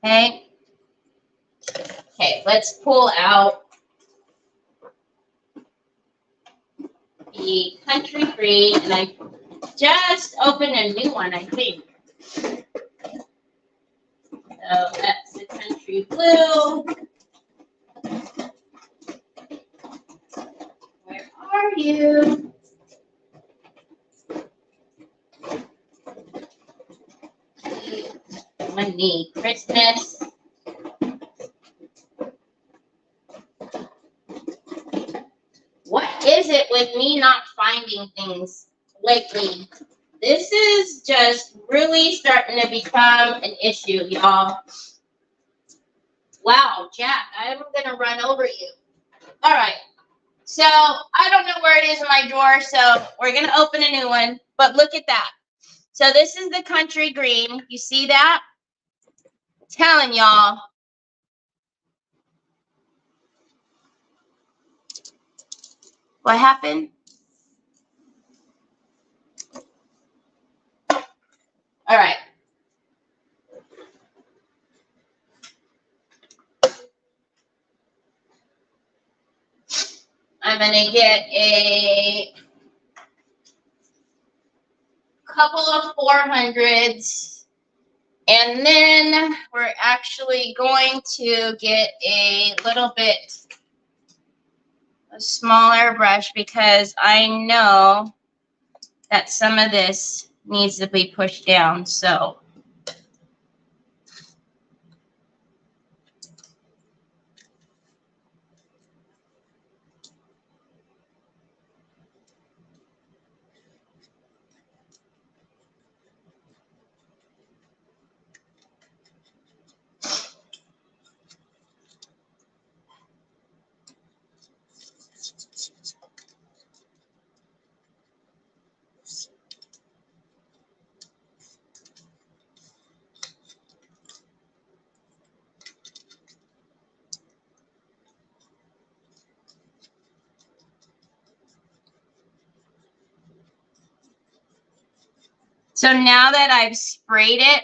Speaker 1: Okay. Okay, let's pull out the country green, and I just opened a new one, I think. So that's the country blue. Where are you? Money, Christmas. What is it with me not finding things lately? This is just really starting to become an issue, y'all. Wow, Jack, I'm going to run over you. All right. So I don't know where it is in my drawer, so we're going to open a new one. But look at that. So this is the country green. You see that? I'm telling y'all. What happened? All right. I'm going to get a couple of 400s. And then we're actually going to get a little bit a smaller brush because I know that some of this needs to be pushed down. So now that I've sprayed it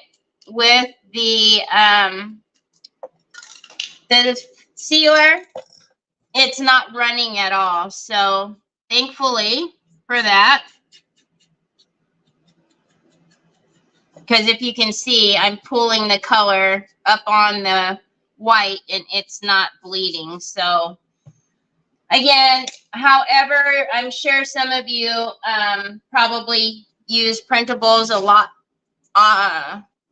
Speaker 1: with the sealer, it's not running at all. So thankfully for that, because if you can see, I'm pulling the color up on the white and it's not bleeding. So again, however, I'm sure some of you probably use printables a lot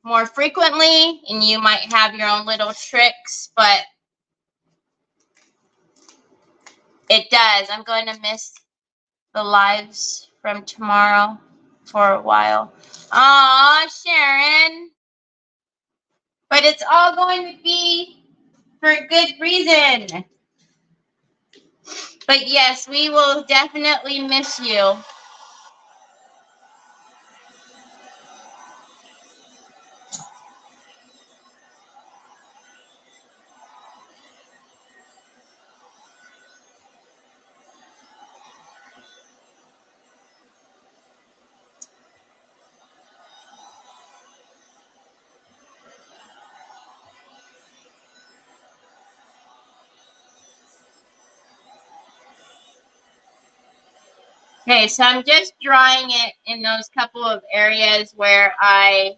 Speaker 1: more frequently, and you might have your own little tricks, but it does. I'm going to miss the lives from tomorrow for a while. Aw, Sharon. But it's all going to be for good reason. But yes, we will definitely miss you. Okay, so I'm just drying it in those couple of areas where I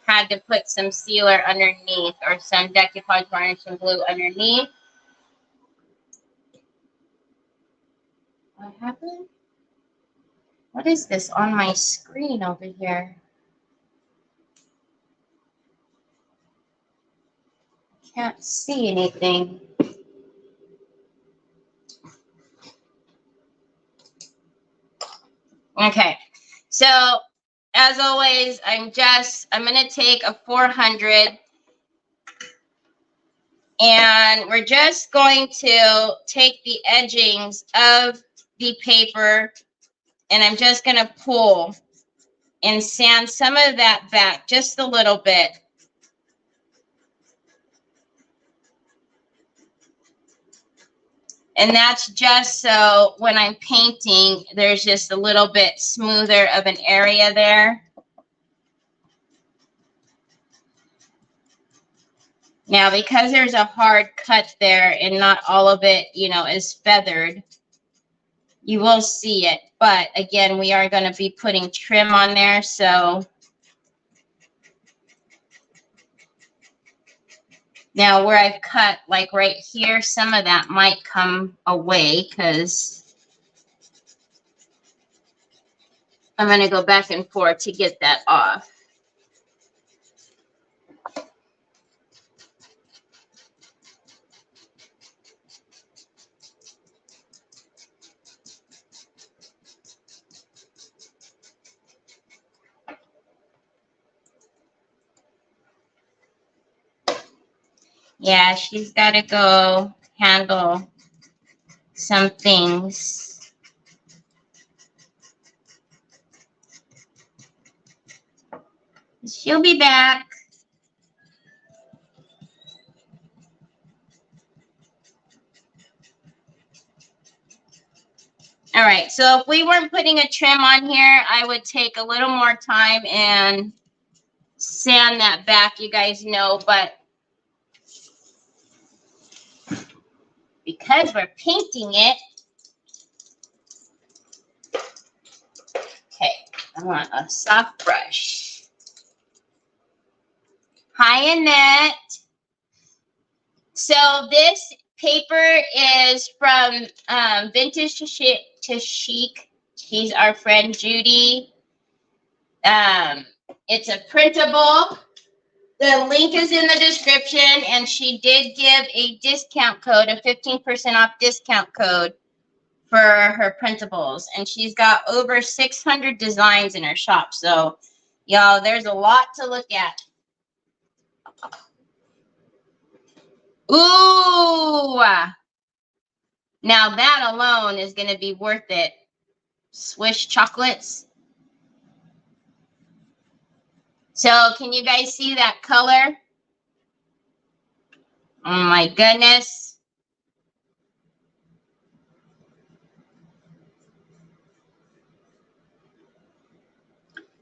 Speaker 1: had to put some sealer underneath or some decoupage varnish and glue underneath. What happened? What is this on my screen over here? Can't see anything. Okay, so as always, I'm going to take a 400 And we're just going to take the edgings of the paper, and I'm just going to pull and sand some of that back just a little bit. And that's just so when I'm painting, there's just a little bit smoother of an area there. Now, because there's a hard cut there and not all of it, you know, is feathered, you will see it. But again, we are going to be putting trim on there. So now where I've cut, like right here, some of that might come away because I'm going to go back and forth to get that off. Yeah, she's got to go handle some things. She'll be back. All right, so if we weren't putting a trim on here, I would take a little more time and sand that back, you guys know, but because we're painting it, okay, I want a soft brush. Hi, Annette. So this paper is from Vintage to Chic. She's our friend Judy. It's a printable. The link is in the description, and she did give a discount code, a 15% off discount code for her printables. And she's got over 600 designs in her shop. So, y'all, there's a lot to look at. Ooh! Now that alone is going to be worth it. Swish chocolates. So can you guys see that color? Oh my goodness.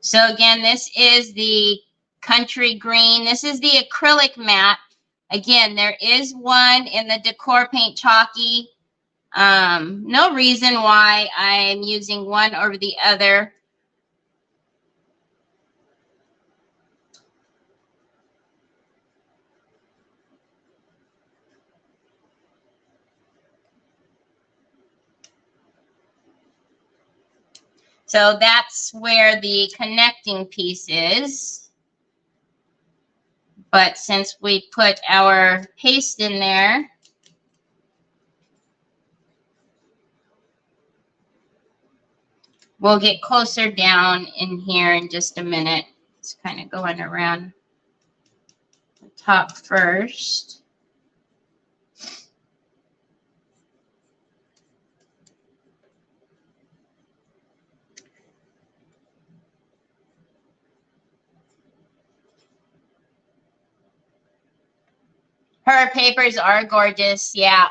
Speaker 1: So again, this is the country green. This is the acrylic matte. Again, there is one in the decor paint chalky. No reason why I'm using one over the other. So that's where the connecting piece is. But since we put our paste in there, we'll get closer down in here in just a minute. It's kind of going around the top first. Her papers are gorgeous, yeah.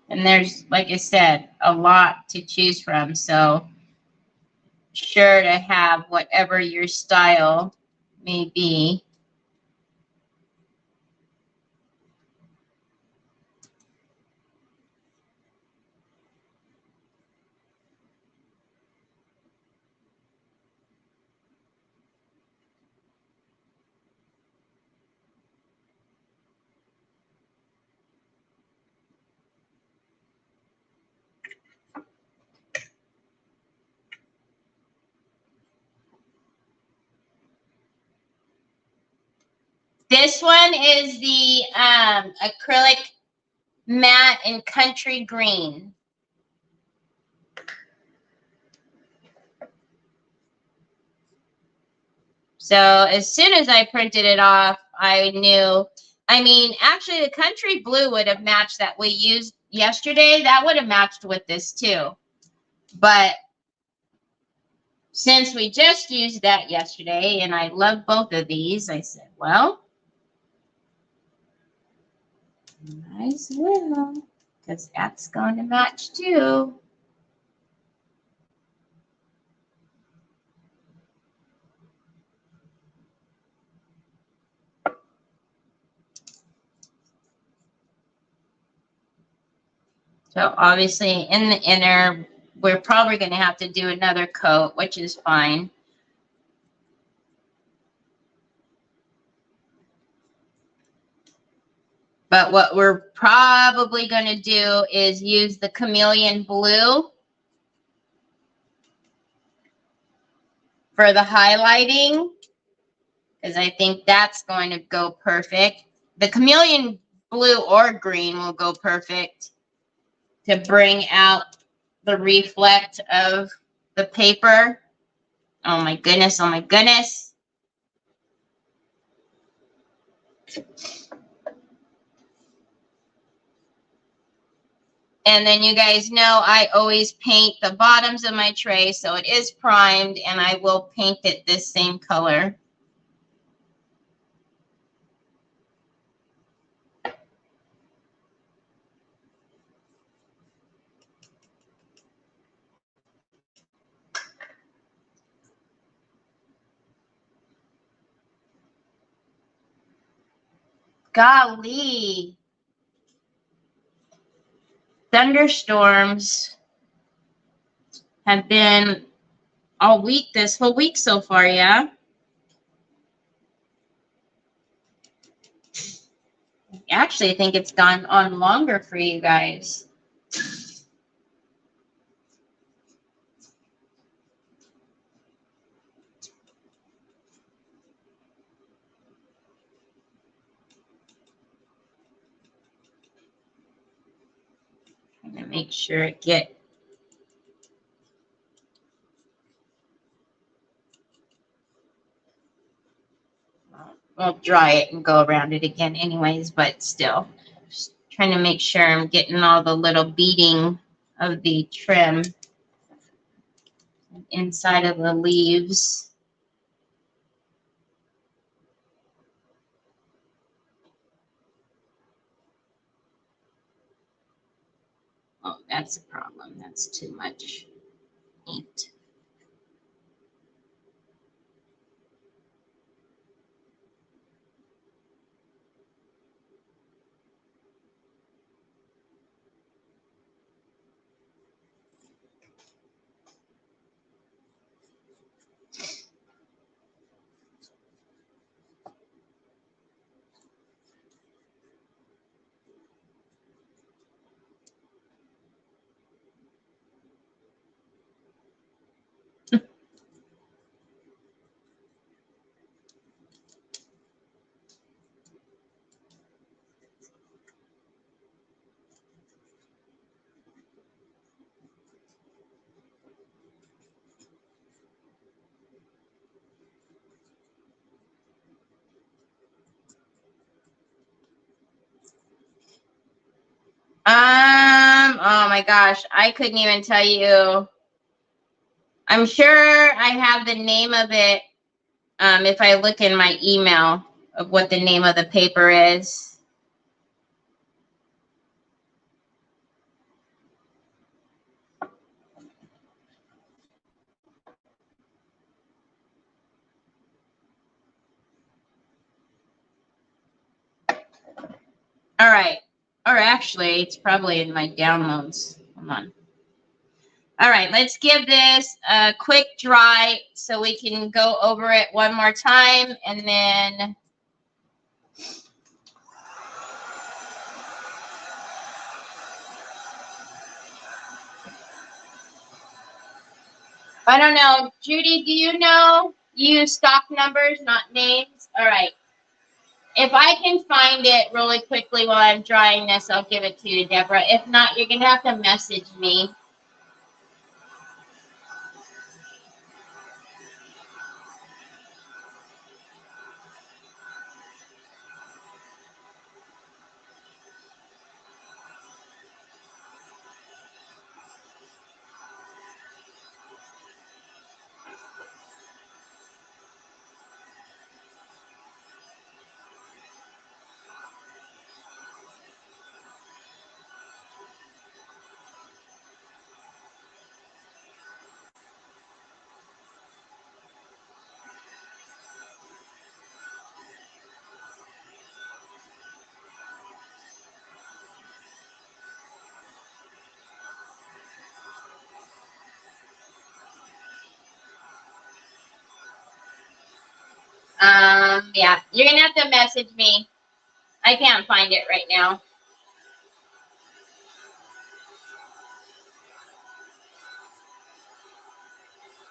Speaker 1: And there's, like I said, a lot to choose from. So sure to have whatever your style may be. This one is the acrylic matte in country green. So as soon as I printed it off, I knew, I mean, actually the country blue would have matched that we used yesterday. That would have matched with this too. But since we just used that yesterday and I love both of these, I said, well, might as well, because that's going to match too. So obviously in the inner, we're probably going to have to do another coat, which is fine. But what we're probably going to do is use the chameleon blue for the highlighting, because I think that's going to go perfect. The chameleon blue or green will go perfect to bring out the reflect of the paper. Oh my goodness, oh my goodness. And then you guys know I always paint the bottoms of my tray, so it is primed, and I will paint it this same color. Golly. Thunderstorms have been all week, this whole week so far, yeah? Actually, I think it's gone on longer for you guys. Trying to make sure it get. I'll dry it and go around it again anyways, but still. Just trying to make sure I'm getting all the little beading of the trim inside of the leaves. Oh, that's a problem. That's too much ink. Oh my gosh, I couldn't even tell you. I'm sure I have the name of it if I look in my email of what the name of the paper is. All right. Or actually, it's probably in my downloads. Come on. All right, let's give this a quick dry so we can go over it one more time, and then I don't know. Judy, do you know? You use stock numbers, not names. All right. If I can find it really quickly while I'm drawing this, I'll give it to you, Deborah. If not, you're going to have to message me. Yeah, you're going to have to message me. I can't find it right now.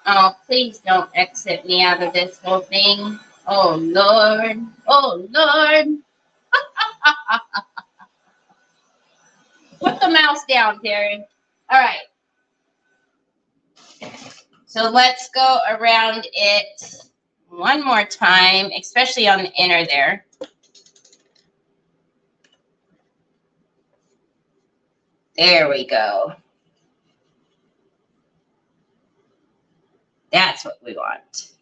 Speaker 1: Oh, please don't exit me out of this whole thing. Oh, Lord. Oh, Lord. Put the mouse down, Terry. All right. So let's go around it one more time, especially on the inner there. There we go. That's what we want.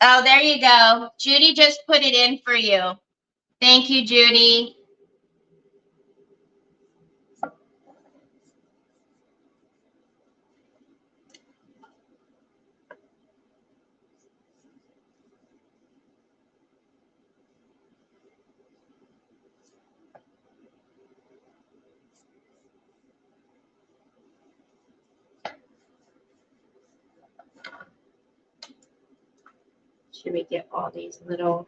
Speaker 1: Oh, there you go. Judy just put it in for you. Thank you, Judy. Should we get all these little...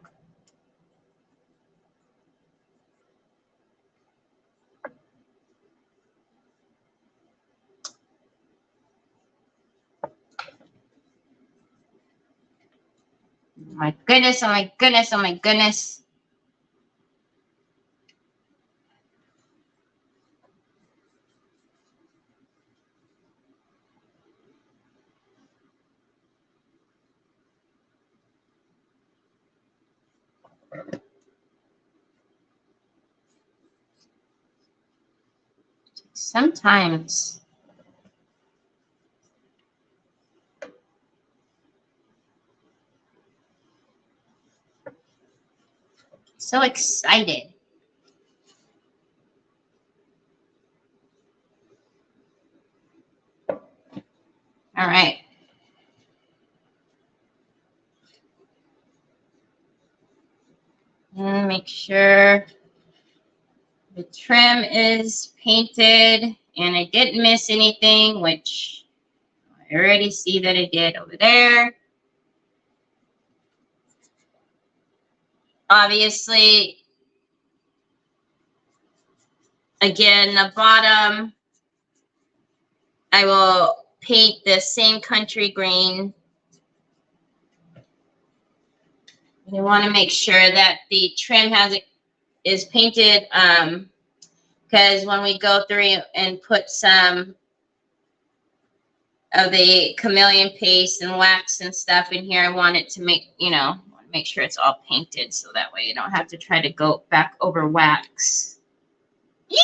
Speaker 1: Oh my goodness, oh my goodness, oh my goodness. Sometimes. So excited. All right. And make sure the trim is painted and I didn't miss anything, which I already see that I did over there. Obviously, again, the bottom, I will paint the same country green. You want to make sure that the trim is painted, because when we go through and put some of the chameleon paste and wax and stuff in here, I want it to make sure it's all painted, so that way you don't have to try to go back over wax. Yeek!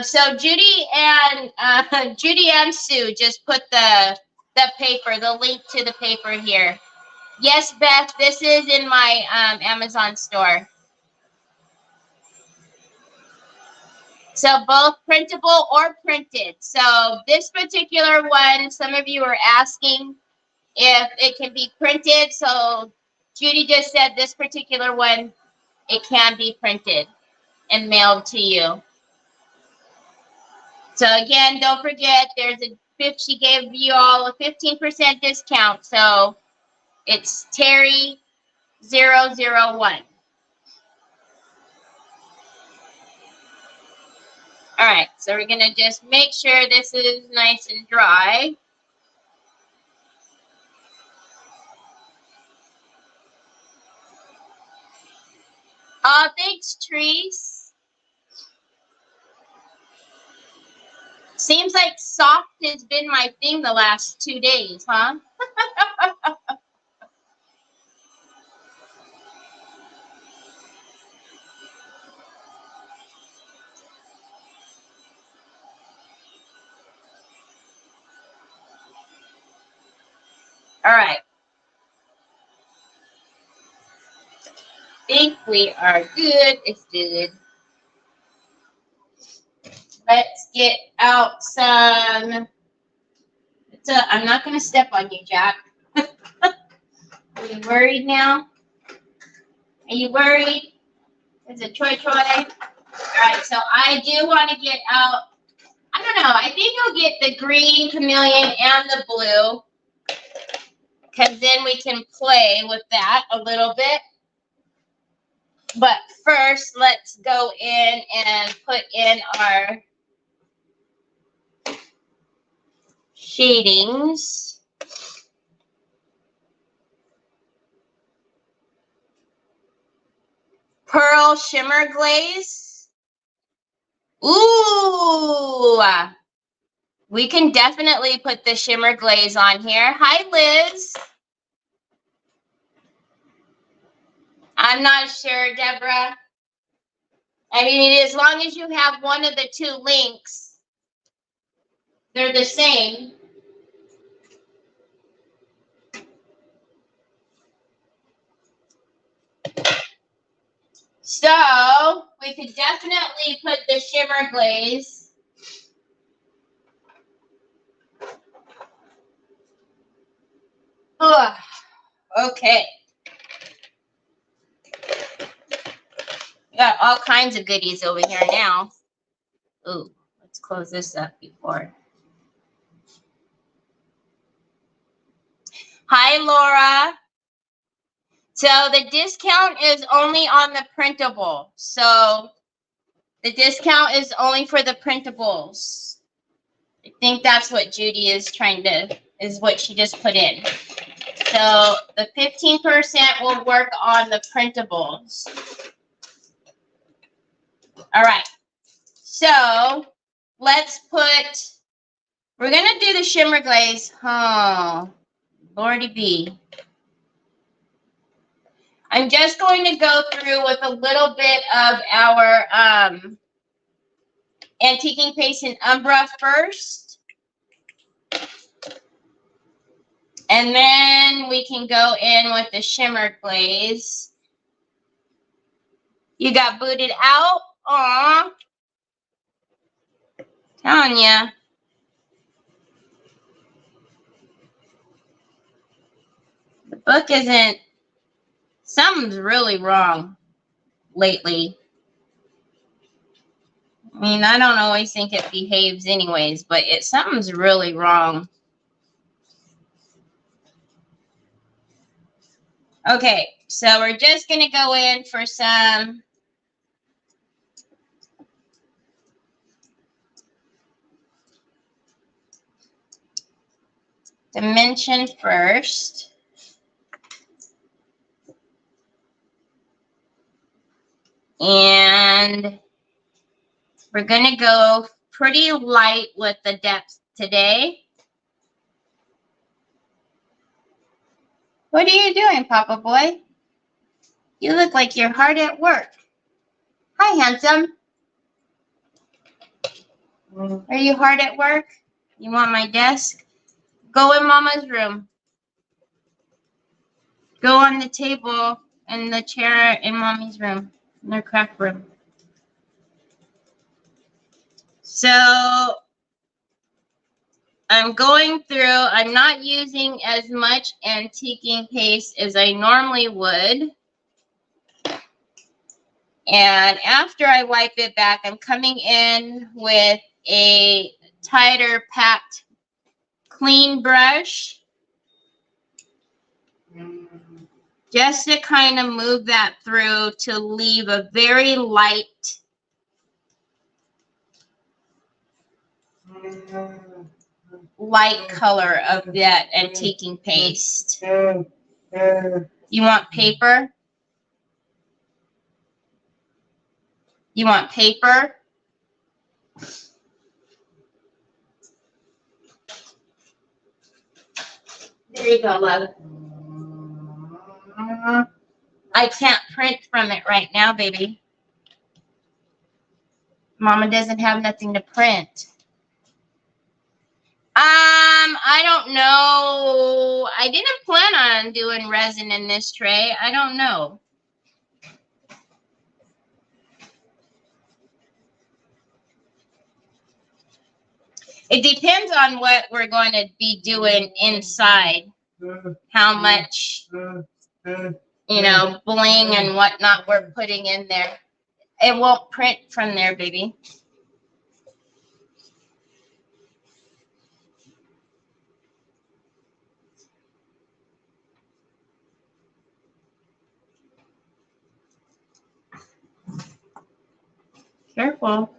Speaker 1: So Judy and Sue just put the paper, the link to the paper here. Yes, Beth, this is in my Amazon store. So both printable or printed. So this particular one, some of you are asking if it can be printed. So Judy just said this particular one, it can be printed and mailed to you. So again, don't forget, there's a she gave you all a 15% discount. So it's Terry 001. All right, so we're gonna just make sure this is nice and dry. Oh, thanks, Trees. Seems like soft has been my thing the last 2 days, huh? All right. Think we are good. It's good. Let's get out some. I'm not going to step on you, Jack. Are you worried now? Are you worried? Is it Troy? All right, so I do want to get out. I don't know. I think I'll get the green chameleon and the blue, because then we can play with that a little bit. But first, let's go in and put in our shadings. Pearl Shimmer Glaze. Ooh, we can definitely put the shimmer glaze on here. Hi, Liz. I'm not sure, Deborah. I mean, as long as you have one of the two links, they're the same. So we could definitely put the shimmer glaze. Oh, okay. We got all kinds of goodies over here now. Ooh, let's close this up before. Hi, Laura. So the discount is only on the printable. So the discount is only for the printables. I think that's what Judy is is what she just put in. So the 15% will work on the printables. All right. So let's we're going to do the shimmer glaze. Oh, Lordy B. I'm just going to go through with a little bit of our antiquing paste and Umbra first. And then we can go in with the shimmer glaze. You got booted out? Aw. Telling ya. The book isn't... Something's really wrong lately. I mean, I don't always think it behaves anyways, but something's really wrong. Okay, so we're just going to go in for some dimension first. And we're going to go pretty light with the depth today. What are you doing, Papa Boy? You look like you're hard at work. Hi, handsome. Are you hard at work? You want my desk? Go in Mama's room. Go on the table and the chair in Mommy's room, in their craft room. So, I'm going through, I'm not using as much antiquing paste as I normally would. And after I wipe it back, I'm coming in with a tighter packed clean brush. Just to kind of move that through to leave a very light color of that antiquing paste. You want paper? You want paper? There you go, love. I can't print from it right now, baby. Mama doesn't have nothing to print. I don't know. I didn't plan on doing resin in this tray. I don't know. It depends on what we're going to be doing inside. How much, you know, bling and whatnot we're putting in there. It won't print from there, baby. Careful.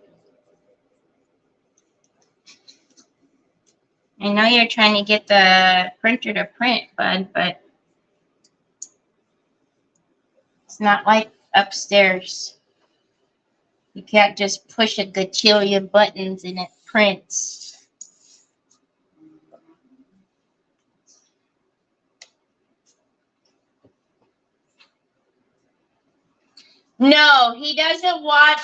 Speaker 1: I know you're trying to get the printer to print, bud, but it's not like upstairs. You can't just push a gajillion buttons and it prints. No, he doesn't want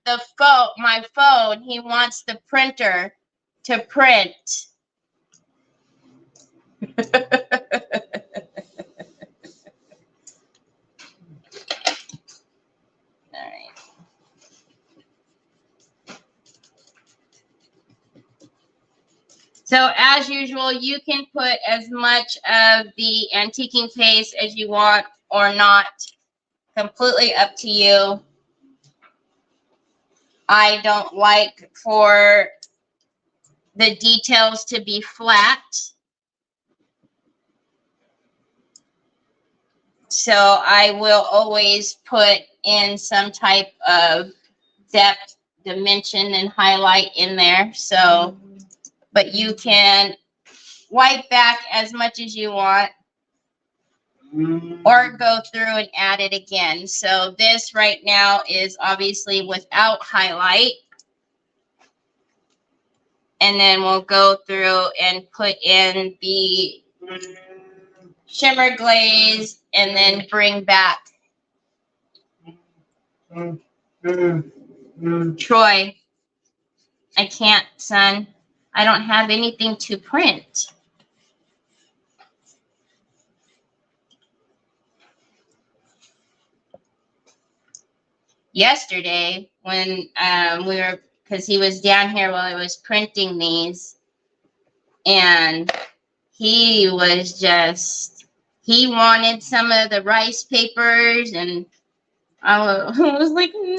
Speaker 1: the phone, my phone. He wants the printer to print. So as usual, you can put as much of the antiquing paste as you want or not. Completely up to you. I don't like for the details to be flat. So I will always put in some type of depth, dimension, and highlight in there. So, but you can wipe back as much as you want or go through and add it again. So this right now is obviously without highlight. And then we'll go through and put in the shimmer glaze and then bring back. Troy, I can't, son. I don't have anything to print. Yesterday, when we were, because he was down here while I was printing these, and he was just, he wanted some of the rice papers, and I was like, no,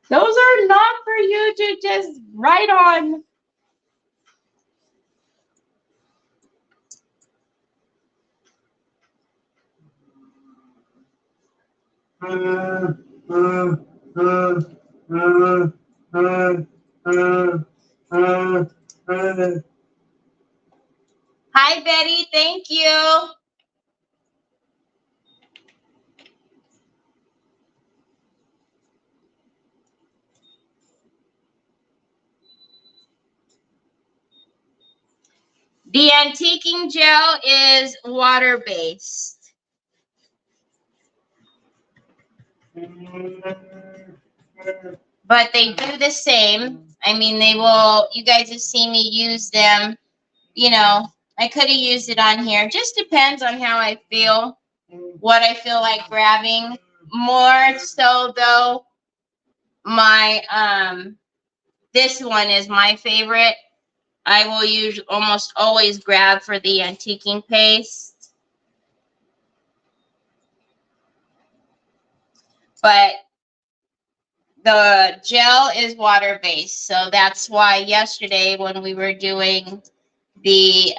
Speaker 1: those are not for you to just write on. Hi, Betty. Thank you. The antiquing gel is water-based. But they do the same. I mean, they will, you guys have seen me use them. You know, I could have used it on here. Just depends on how I feel, what I feel like grabbing. More so, though, my, this one is my favorite. I will use almost always grab for the antiquing paste. But the gel is water-based, so that's why yesterday when we were doing the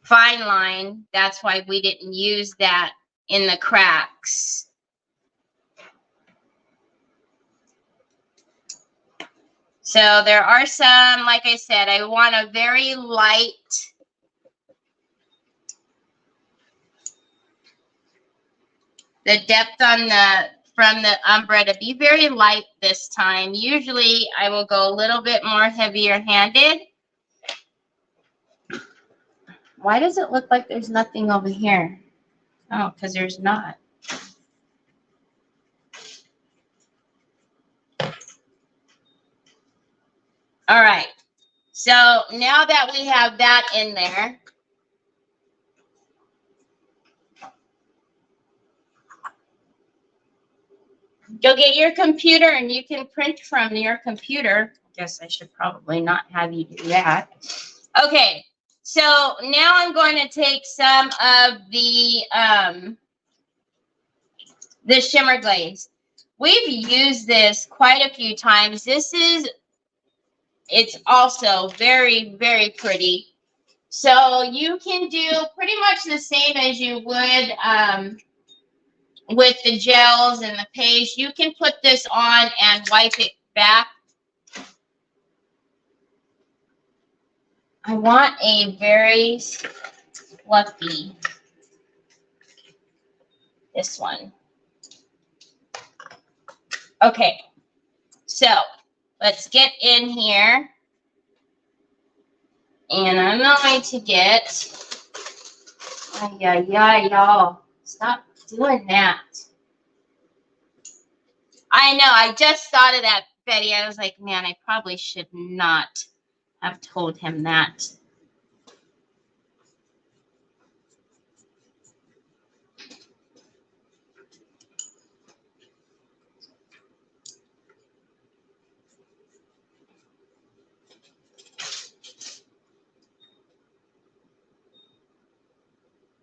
Speaker 1: fine line, that's why we didn't use that in the cracks. So there are some, like I said, I want a very light the depth on the from the umbrella to be very light this time. Usually I will go a little bit more heavier handed. Why does it look like there's nothing over here? Oh, because there's not. All right. So now that we have that in there, go get your computer and you can print from your computer. I guess I should probably not have you do that. Okay. So now I'm going to take some of the shimmer glaze. We've used this quite a few times. It's also very, very pretty. So you can do pretty much the same as you would with the gels and the paste. You can put this on and wipe it back. I want a very fluffy, this one. Okay, so let's get in here. And I'm going to get, y'all, stop doing that. I know, I just thought of that, Betty. I was like, man, I probably should not have told him that.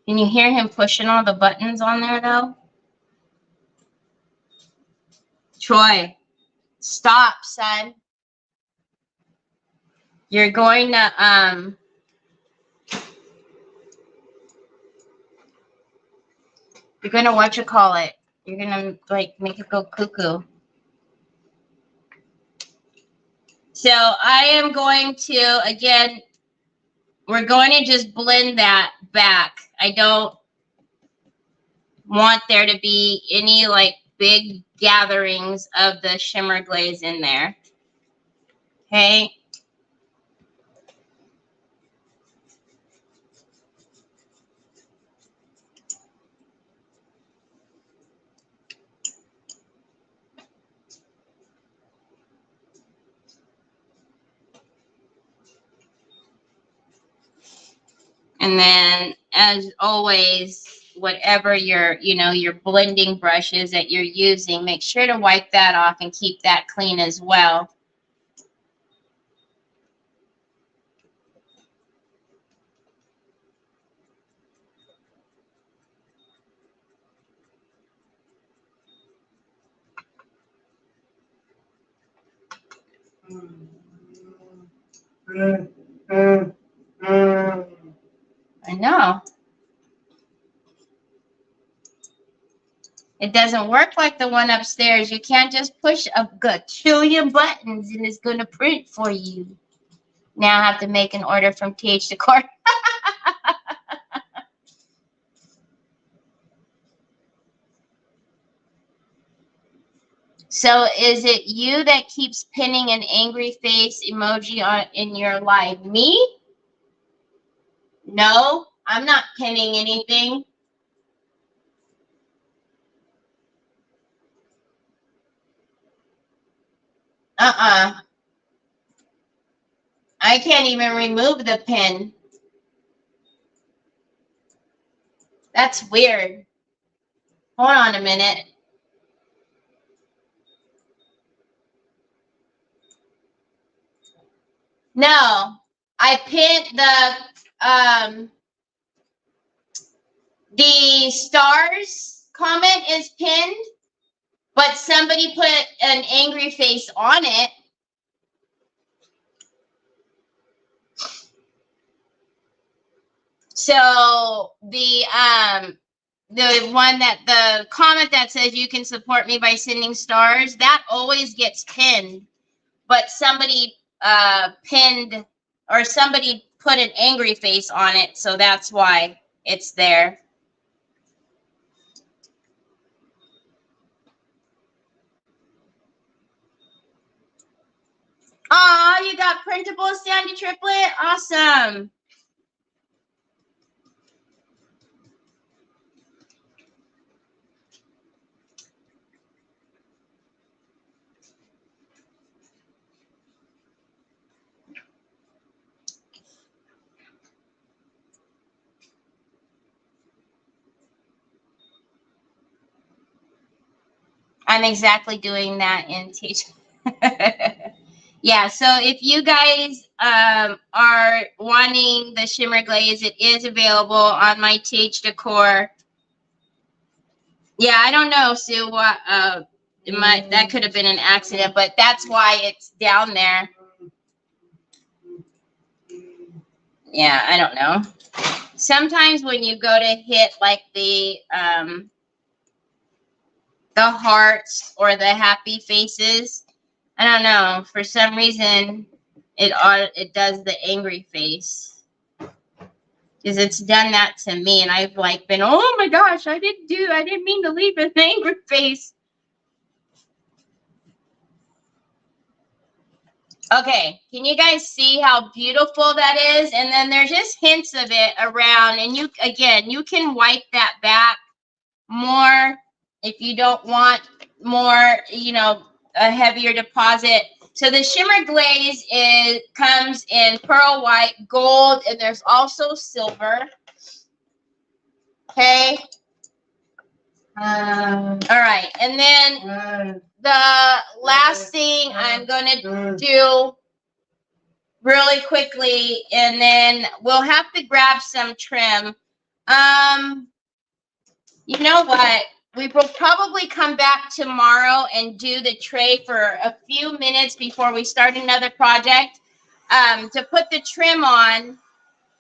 Speaker 1: Can you hear him pushing all the buttons on there, though? Troy, stop, son. You're going to, what you call it? You're going to, like, make it go cuckoo. So I am going to, again, we're going to just blend that back. I don't want there to be any, like, big gatherings of the shimmer glaze in there. Okay. And then, as always, whatever your blending brushes that you're using, make sure to wipe that off and keep that clean as well. I know. It doesn't work like the one upstairs. You can't just push a gajillion buttons and it's going to print for you. Now I have to make an order from TH Decor. So is it you that keeps pinning an angry face emoji in your live? Me? No, I'm not pinning anything. I can't even remove the pin. That's weird. Hold on a minute. No, I pinned the stars comment is pinned, but somebody put an angry face on it. So the one that the comment that says you can support me by sending stars, that always gets pinned, but somebody pinned or somebody put an angry face on it, so that's why it's there. Oh, you got Printables, Sandy Triplet? Awesome. I'm exactly doing that in teach. Yeah, so if you guys are wanting the shimmer glaze, it is available on my TH Decor. Yeah, I don't know, Sue, what that could have been an accident, but that's why it's down there. Yeah, I don't know. Sometimes when you go to hit like the hearts or the happy faces, I don't know, for some reason it does the angry face. Because it's done that to me, and I've like been, oh my gosh, I didn't mean to leave an angry face. Okay, can you guys see how beautiful that is? And then there's just hints of it around, and you can wipe that back more if you don't want more, a heavier deposit. So the shimmer glaze comes in pearl white, gold, and there's also silver. Okay. All right, and then the last thing I'm going to do really quickly, and then we'll have to grab some trim. You know what? We will probably come back tomorrow and do the tray for a few minutes before we start another project to put the trim on.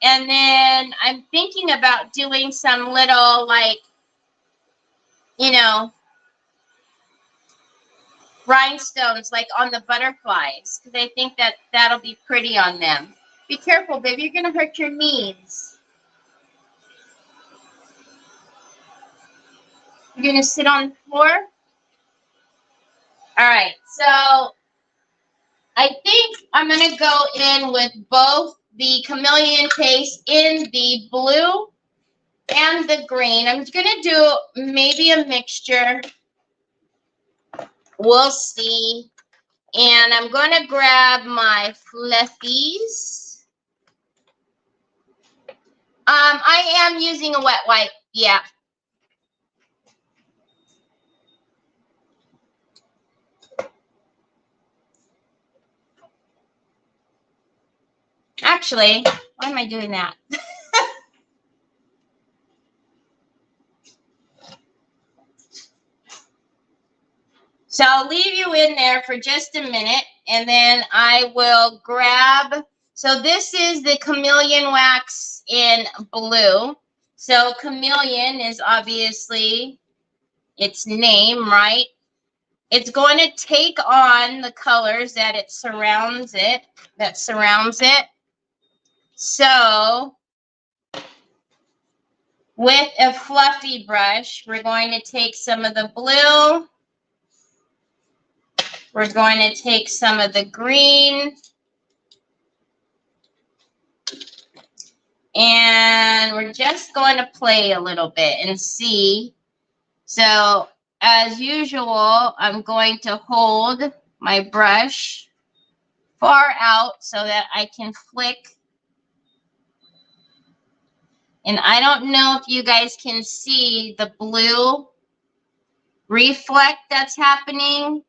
Speaker 1: And then I'm thinking about doing some little, like, rhinestones, like on the butterflies, because I think that'll be pretty on them. Be careful, baby. You're going to hurt your knees. You're going to sit on the floor? All right. So I think I'm going to go in with both the chameleon paste in the blue and the green. I'm going to do maybe a mixture. We'll see. And I'm going to grab my fluffies. I am using a wet wipe. Yeah. Actually, why am I doing that? So I'll leave you in there for just a minute, and then I will grab. So this is the chameleon wax in blue. So chameleon is obviously its name, right? It's going to take on the colors that surrounds it. So with a fluffy brush, we're going to take some of the blue. We're going to take some of the green. And we're just going to play a little bit and see. So as usual, I'm going to hold my brush far out so that I can flick. And I don't know if you guys can see the blue reflect that's happening.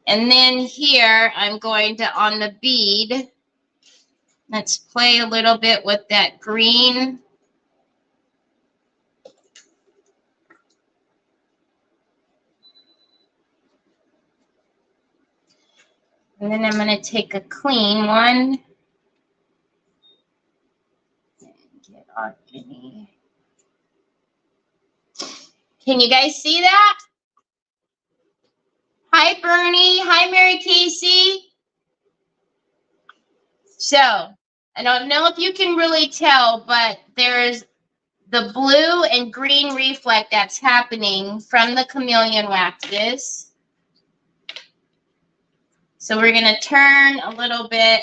Speaker 1: And then here, I'm going to, on the bead, let's play a little bit with that green. And then I'm going to take a clean one. Get off any. Can you guys see that? Hi, Bernie. Hi, Mary Casey. So, I don't know if you can really tell, but there's the blue and green reflect that's happening from the chameleon waxes. So we're going to turn a little bit.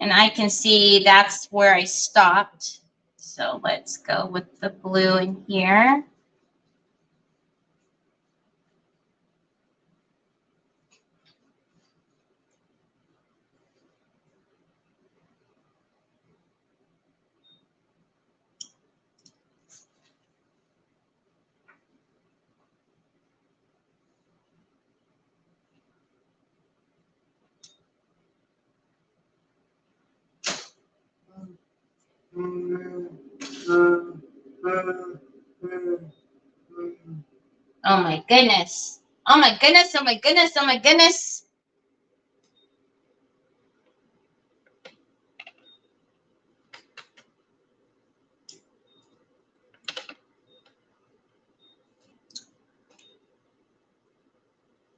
Speaker 1: And I can see that's where I stopped. So let's go with the blue in here. Oh my goodness. Oh my goodness. Oh my goodness. Oh my goodness.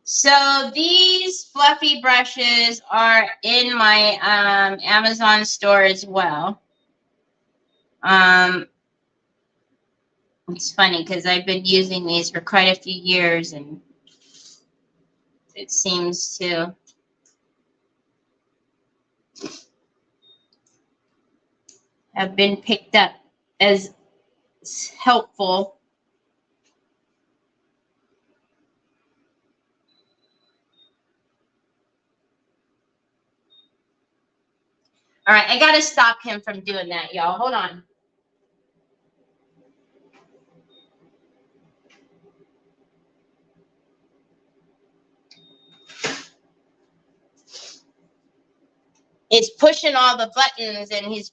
Speaker 1: So these fluffy brushes are in my Amazon store as well. It's funny because I've been using these for quite a few years and it seems to have been picked up as helpful. All right, I got to stop him from doing that, y'all. Hold on. It's pushing all the buttons, and it's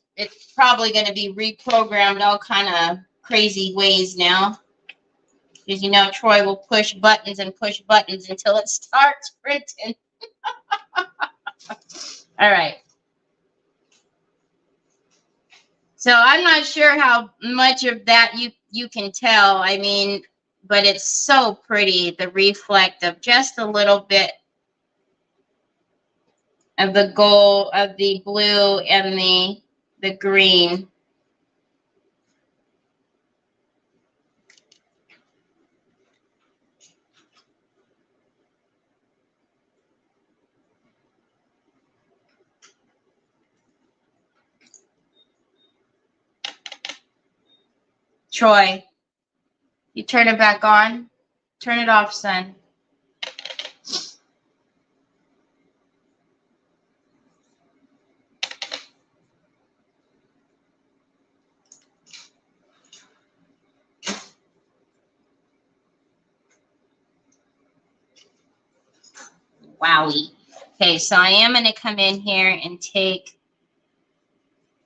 Speaker 1: probably going to be reprogrammed all kind of crazy ways now. Because, you know, Troy will push buttons until it starts printing. All right. So I'm not sure how much of that you can tell. I mean, but it's so pretty, the reflect of just a little bit of the gold, of the blue and the green. Troy, you turn it back on. Turn it off, son. Wowie. Okay, so I am going to come in here and take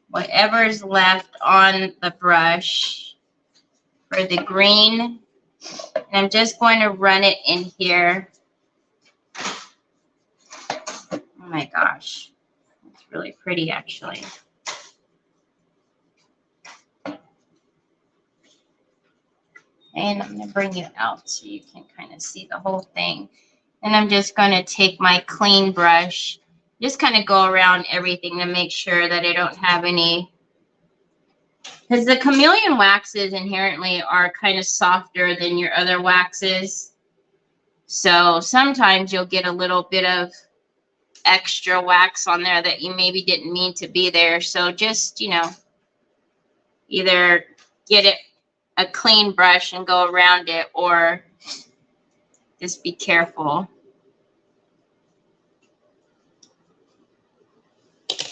Speaker 1: whatever is left on the brush for the green. And I'm just going to run it in here. Oh my gosh. It's really pretty, actually. And I'm going to bring it out so you can kind of see the whole thing. And I'm just going to take my clean brush, just kind of go around everything to make sure that I don't have any. Because the chameleon waxes inherently are kind of softer than your other waxes. So sometimes you'll get a little bit of extra wax on there that you maybe didn't mean to be there. So just, you know, either get it a clean brush and go around it, or just be careful.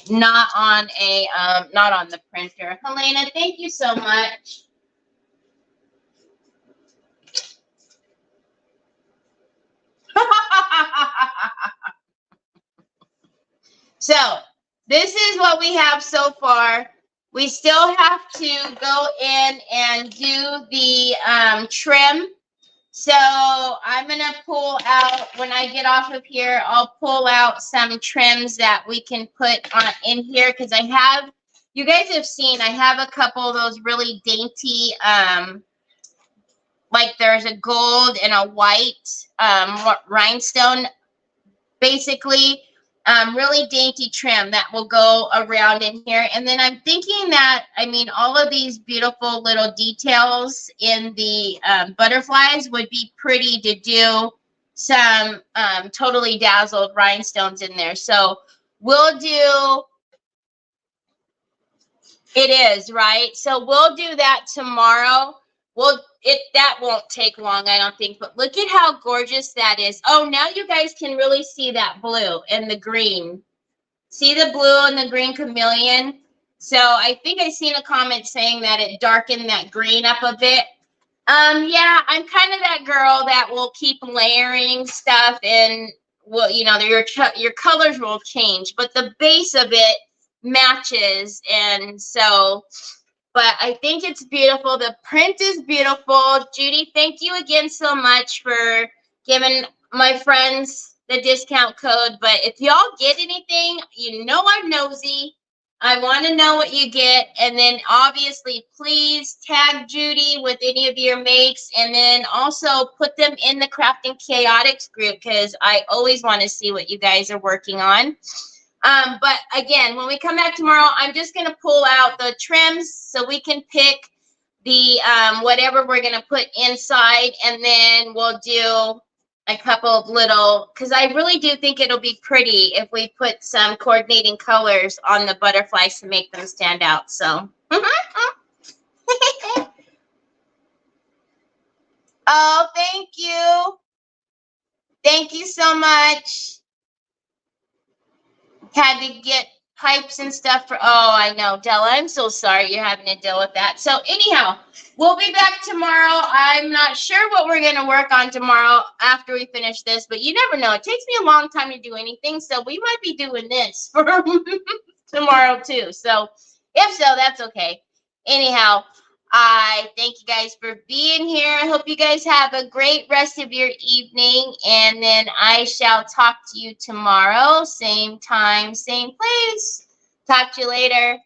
Speaker 1: Not on the printer. Helena, thank you so much. So this is what we have so far. We still have to go in and do the trim. So I'm going to pull out, when I get off of here, I'll pull out some trims that we can put on in here, because I have, you guys have seen, I have a couple of those really dainty, like there's a gold and a white rhinestone, basically. Really dainty trim that will go around in here. And then I'm thinking that, I mean, all of these beautiful little details in the butterflies would be pretty to do some totally dazzled rhinestones in there. So we'll do, it is, right? So we'll do that tomorrow. That won't take long, I don't think, but look at how gorgeous that is. Oh, now you guys can really see that blue and the green. See the blue and the green chameleon? So I think I seen a comment saying that it darkened that green up a bit. Yeah, I'm kind of that girl that will keep layering stuff, and well, you know, your colors will change, but the base of it matches. And so, but I think it's beautiful. The print is beautiful. Judy, thank you again so much for giving my friends the discount code. But if y'all get anything, you know I'm nosy. I want to know what you get. And then obviously, please tag Judy with any of your makes. And then also put them in the Crafting Chaotix group, because I always want to see what you guys are working on. But again, when we come back tomorrow, I'm just going to pull out the trims so we can pick the whatever we're going to put inside. And then we'll do a couple of little, because I really do think it'll be pretty if we put some coordinating colors on the butterflies to make them stand out. So, oh, thank you. Thank you so much. Had to get pipes and stuff for, oh, I know, Della, I'm so sorry you're having to deal with that. So anyhow, we'll be back tomorrow. I'm not sure what we're going to work on tomorrow after we finish this, but you never know. It takes me a long time to do anything, so we might be doing this for tomorrow too. So if so, that's okay. Anyhow, I thank you guys for being here. I hope you guys have a great rest of your evening. And then I shall talk to you tomorrow. Same time, same place. Talk to you later.